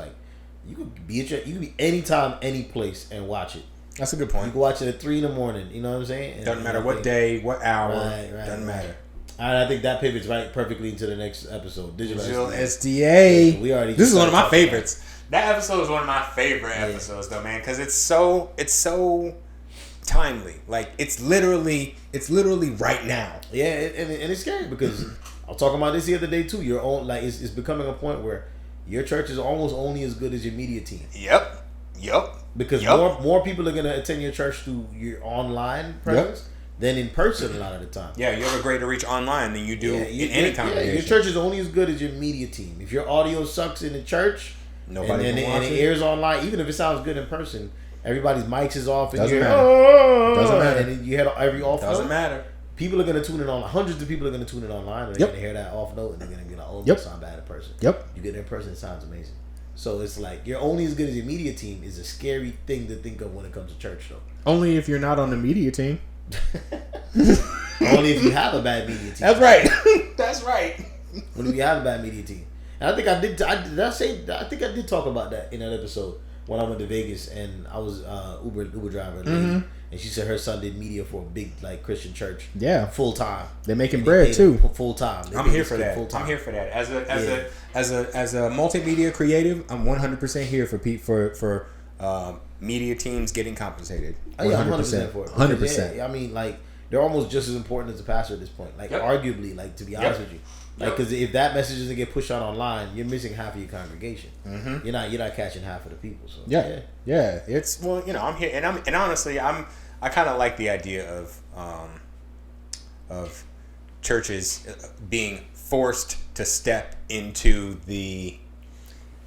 You could be anytime, any place and watch it. That's a good point. You can watch it at 3 a.m. You know what I'm saying? Doesn't matter what day, what hour. Right, doesn't matter. And I think that pivots perfectly into the next episode. Digital SDA. We already. This is one of my favorites. That episode is one of my favorite episodes, though, man, because it's so timely. Like it's literally right now. Yeah, and it's scary because I was talking about this the other day too. Your own like it's becoming a point where your church is almost only as good as your media team. Yep. Because more people are gonna attend your church through your online presence than in person a lot of the time. Yeah, you have a greater reach online than you do in any congregation. Your church is only as good as your media team. If your audio sucks in the church, nobody and it airs online, even if it sounds good in person, everybody's mics is off. And doesn't matter. Doesn't matter. And then you had every off note. Doesn't matter. People are gonna tune in on. Hundreds of people are gonna tune in online, and they're gonna hear that off note, and they're gonna be like, "Oh, it sound bad in person." Yep. You get it in person, it sounds amazing. So it's like you're only as good as your media team is a scary thing to think of when it comes to church, though. Only if you're not on the media team. Only if you have a bad media team. That's right. That's right. Only if you have a bad media team. And I think I did. I think I did talk about that in that episode when I went to Vegas and I was Uber driver, and she said her son did media for a big like Christian church. Yeah, full time. They're making bread too. Full time. I'm here for that. I'm here for that. As a multimedia creative, I'm 100% here for media teams getting compensated. 100% for it. 100%. Yeah, I mean, like they're almost just as important as a pastor at this point. Like arguably, like to be honest with you. Like, because if that message doesn't get pushed out online, you're missing half of your congregation. Mm-hmm. You're not catching half of the people. So yeah. It's I'm here, and honestly, I kind of like the idea of churches being forced to step into the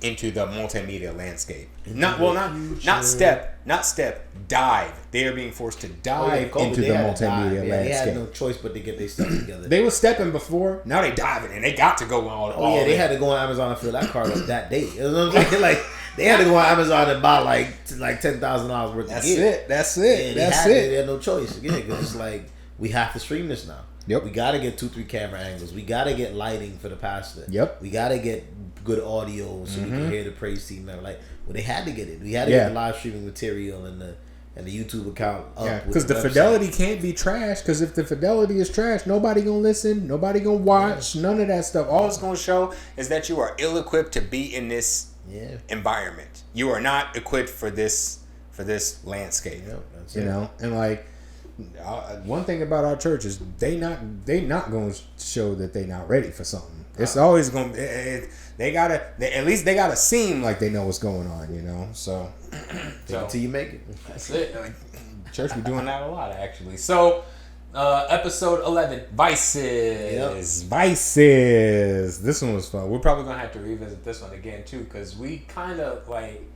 multimedia landscape. Not step, dive. They are being forced to dive into the multimedia landscape. They had no choice but to get their stuff together. They were stepping before, now they diving, and they got to go all they had to go on Amazon and fill that card up that day. You know what I'm saying? Like they had to go on Amazon and buy like $10,000 worth of gear. That's it. They had no choice again because it's like we have to stream this now. Yep. We got to get 2-3 camera angles. We got to get lighting for the pastor. Yep. We got to get good audio so we can hear the praise team. Like, they had to get it. We had to get the live streaming material and the YouTube account up. Yeah, because the fidelity can't be trash. Because if the fidelity is trash, nobody gonna listen. Nobody gonna watch. None of that stuff. All it's gonna show is that you are ill-equipped to be in this environment. You are not equipped for this landscape. Yeah, that's you know, and like. One thing about our church is they not going to show that they not ready for something. It's always going to at least they gotta seem like they know what's going on, you know. So until you make it, that's it. Like, church be doing that a lot actually. So episode 11, Vices. Vices. This one was fun. We're probably gonna have to revisit this one again too because we kind of like.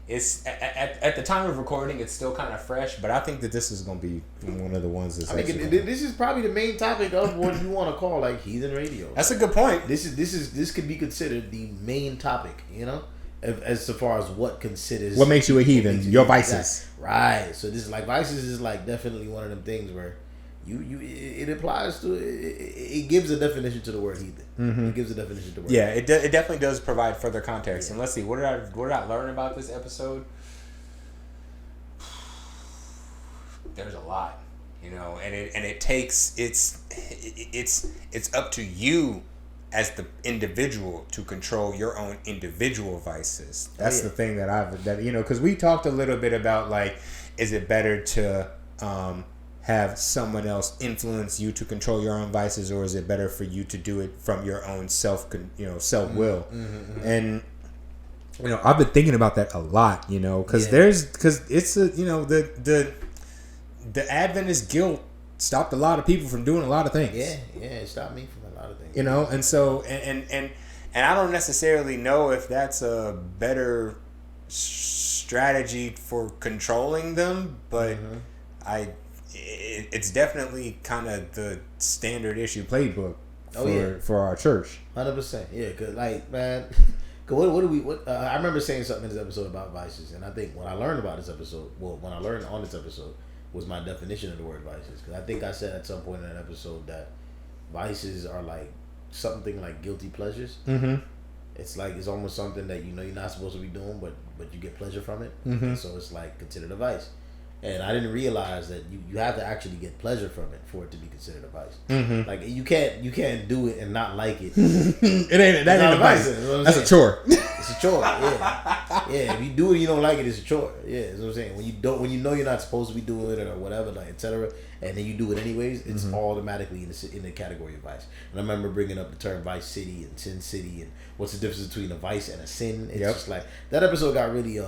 It's at the time of recording, it's still kind of fresh, but I think that this is going to be one of the ones that's. This is probably the main topic of what you want to call like heathen radio. That's a good point. This could be considered the main topic, you know, as far as what makes you a heathen, your vices. Right. So this is like vices is like definitely one of them things where it applies to it gives a definition to the word heathen. Mm-hmm. It gives a definition to the word. Yeah, it definitely does provide further context. Yeah. And let's see, what did I learn about this episode? There's a lot, you know, and it takes it's up to you as the individual to control your own individual vices. That's the thing that you know, because we talked a little bit about like, is it better to have someone else influence you to control your own vices, or is it better for you to do it from your own self will? Mm-hmm. And you know, I've been thinking about that a lot, you know, because it's a, you know, the Adventist guilt stopped a lot of people from doing a lot of things. Yeah, it stopped me from a lot of things. You know, and so and I don't necessarily know if that's a better strategy for controlling them, but it's definitely kind of the standard issue playbook for our church. 100%. Yeah, cause like, man, I remember saying something in this episode about vices, and I think when I learned on this episode was my definition of the word vices. Because I think I said at some point in that episode that vices are like something like guilty pleasures. Mm-hmm. It's like it's almost something that you know you're not supposed to be doing, but you get pleasure from it. Mm-hmm. So it's like considered a vice. And I didn't realize that you have to actually get pleasure from it for it to be considered a vice. Mm-hmm. Like you can't do it and not like it. That ain't a vice. That's a chore. It's a chore. Yeah. If you do it, you don't like it. It's a chore. Yeah, that's what I'm saying. When you know you're not supposed to be doing it or whatever, like etc., and then you do it anyways, it's automatically in the category of vice. And I remember bringing up the term Vice City and Sin City and what's the difference between a vice and a sin. It's just like that episode got really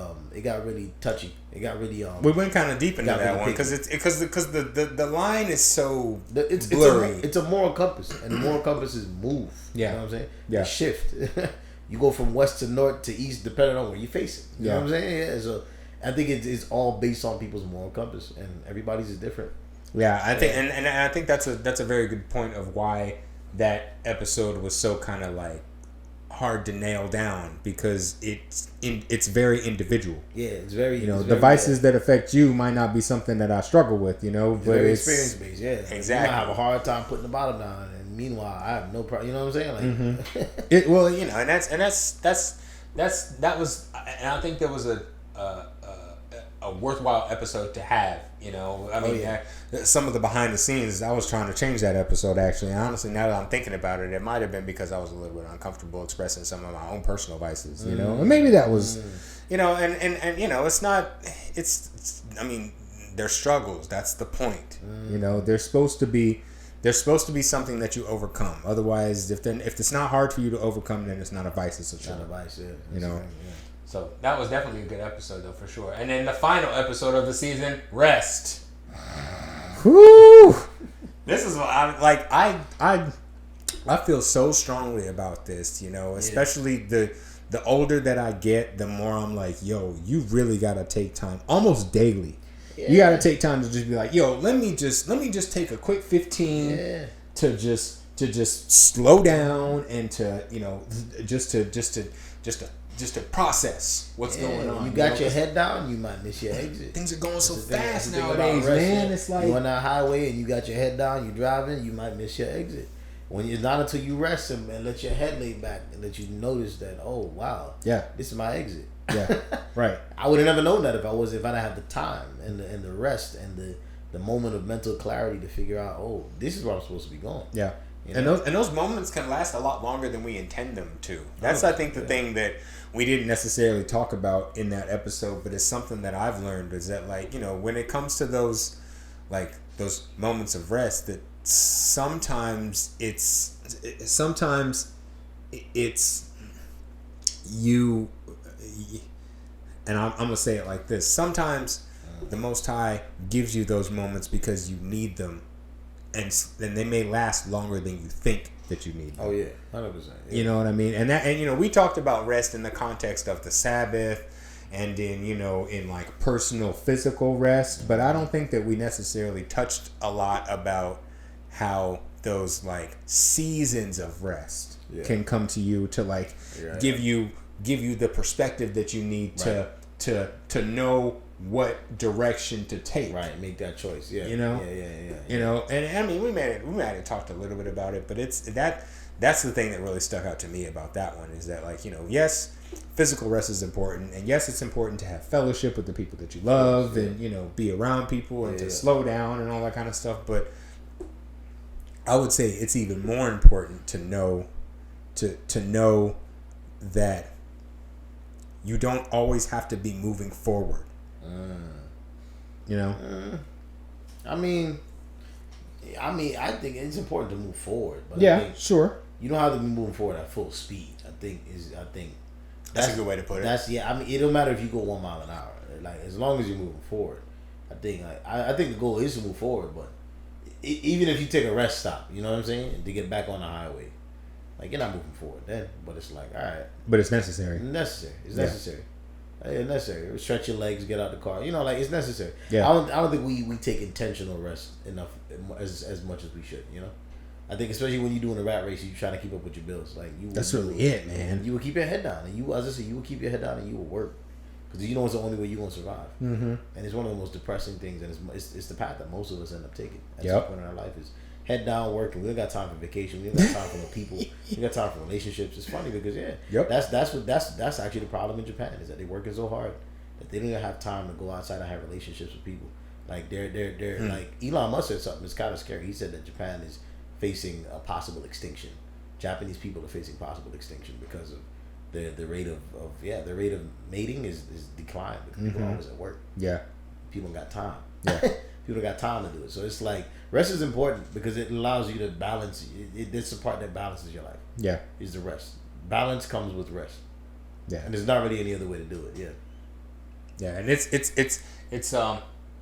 touchy. It got really we went kind of deep into that one because the line is so blurry. It's a moral compass, and the moral compass is move. Yeah. You know what I'm saying? Yeah. Shift. You go from west to north to east depending on where you face it. You know what I'm saying? Yeah. So I think it's all based on people's moral compass, and everybody's is different. Yeah, I think, and I think that's a very good point of why that episode was so kind of like hard to nail down, because it's very individual. Yeah, it's very, the vices that affect you might not be something that I struggle with, but very experience based. Yeah, exactly. You might have a hard time putting the bottom down, and meanwhile I have no problem. You know what I'm saying? Like, that was, and I think there was a worthwhile episode to have. Some of the behind the scenes, I was trying to change that episode actually. And honestly, now that I'm thinking about it, it might have been because I was a little bit uncomfortable expressing some of my own personal vices, and maybe that was, and it's not, I mean, they're struggles. That's the point. There's supposed to be something that you overcome. Otherwise, if it's not hard for you to overcome, then it's not a vice. It's a chore. Not a vice. So that was definitely a good episode, though, for sure. And then the final episode of the season, Rest. Whew. This is what I feel so strongly about this, especially the older that I get, the more I'm like, yo, you really gotta take time, almost daily. Yeah. You gotta take time to just be like, yo, let me just take a quick 15 to just slow down and to just to process what's going on. You got your head down, you might miss your exit. Things are going so fast nowadays, man. It's like you're on that highway and you got your head down, you're driving, you might miss your exit. When it's not until you rest and let your head lay back and let you notice that, oh wow, this is my exit. Yeah, right. I would have never known that if I didn't have the time and the rest and the moment of mental clarity to figure out, oh, this is where I'm supposed to be going. Yeah. And those moments can last a lot longer than we intend them to. That's I think the thing that we didn't necessarily talk about in that episode, but it's something that I've learned is that, like, when it comes to those moments of rest, that sometimes it's you, and I'm gonna say it like this: sometimes the Most High gives you those moments because you need them, and they may last longer than you think that you need them. Oh yeah, 100%. Yeah. You know what I mean? And we talked about rest in the context of the Sabbath, and in in like personal physical rest, but I don't think that we necessarily touched a lot about how those like seasons of rest can come to you to like give you the perspective that you need to know what direction to take. Right, make that choice. Yeah. And I mean we might have talked a little bit about it, but that's the thing that really stuck out to me about that one, is that, like, yes, physical rest is important, and yes, it's important to have fellowship with the people that you love, and be around people, and to slow down and all that kind of stuff, but I would say it's even more important to know that you don't always have to be moving forward. I mean, I think it's important to move forward. But yeah, I think sure. You don't have to be moving forward at full speed. I think that's a good way to put it. I mean, it don't matter if you go 1 mile an hour. Like, as long as you're moving forward, I think the goal is to move forward. But even if you take a rest stop, you know what I'm saying, to get back on the highway, like, you're not moving forward then. But it's like, all right. But it's necessary. It's necessary. It's necessary. Stretch your legs, get out the car. Like, it's necessary. Yeah. I don't think we take intentional rest enough as much as we should. I think especially when you're doing a rat race, you're trying to keep up with your bills. Like, that's really it, man. You will keep your head down, and you, as I said, you will keep your head down, and you will work, because it's the only way you're gonna survive. Mm-hmm. And it's one of the most depressing things, and it's the path that most of us end up taking at some point in our life, is head down working. We don't got time for vacation. We don't got time for the people. We got time for relationships. It's funny because that's actually the problem in Japan, is that they're working so hard that they don't even have time to go outside and have relationships with people. Like, they're like, Elon Musk said something that's kind of scary. He said that Japan is facing a possible extinction. Japanese people are facing possible extinction because of the rate of mating is declined because people are always at work. Yeah. People got time. Yeah. People got time to do it. So it's like rest is important because it allows you to balance. It's the part that balances your life. Yeah. Is the rest. Balance comes with rest. Yeah. And there's not really any other way to do it. Yeah. Yeah, and it's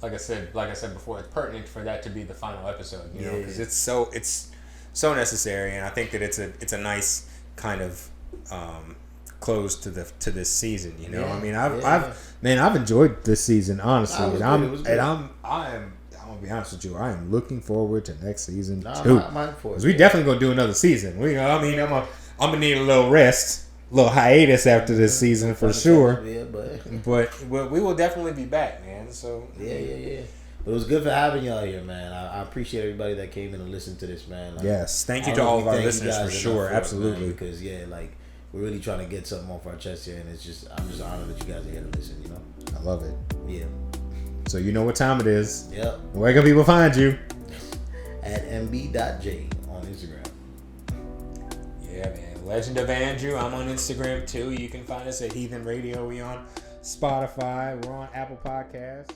like I said before, it's pertinent for that to be the final episode, you know, because it's so necessary, and I think that it's a nice kind of close to this season, you know. I mean, I've enjoyed this season honestly, and I'm gonna be honest with you, I am looking forward to next season too. Because we definitely gonna do another season. I'm gonna need a little rest. Little hiatus after this season for sure, but we will definitely be back, man. So yeah. But it was good for having y'all here, man. I appreciate everybody that came in and listened to this, man. Yes, thank you to all of our listeners for sure, absolutely. Because we're really trying to get something off our chest here, and I'm just honored that you guys are here to listen. You know, I love it. Yeah. So you know what time it is. Yep. Where can people find you? At mb.j on Instagram. Yeah, man. Legend of Andrew. I'm on Instagram too. You can find us at Heathen Radio. We on Spotify. We're on Apple Podcasts.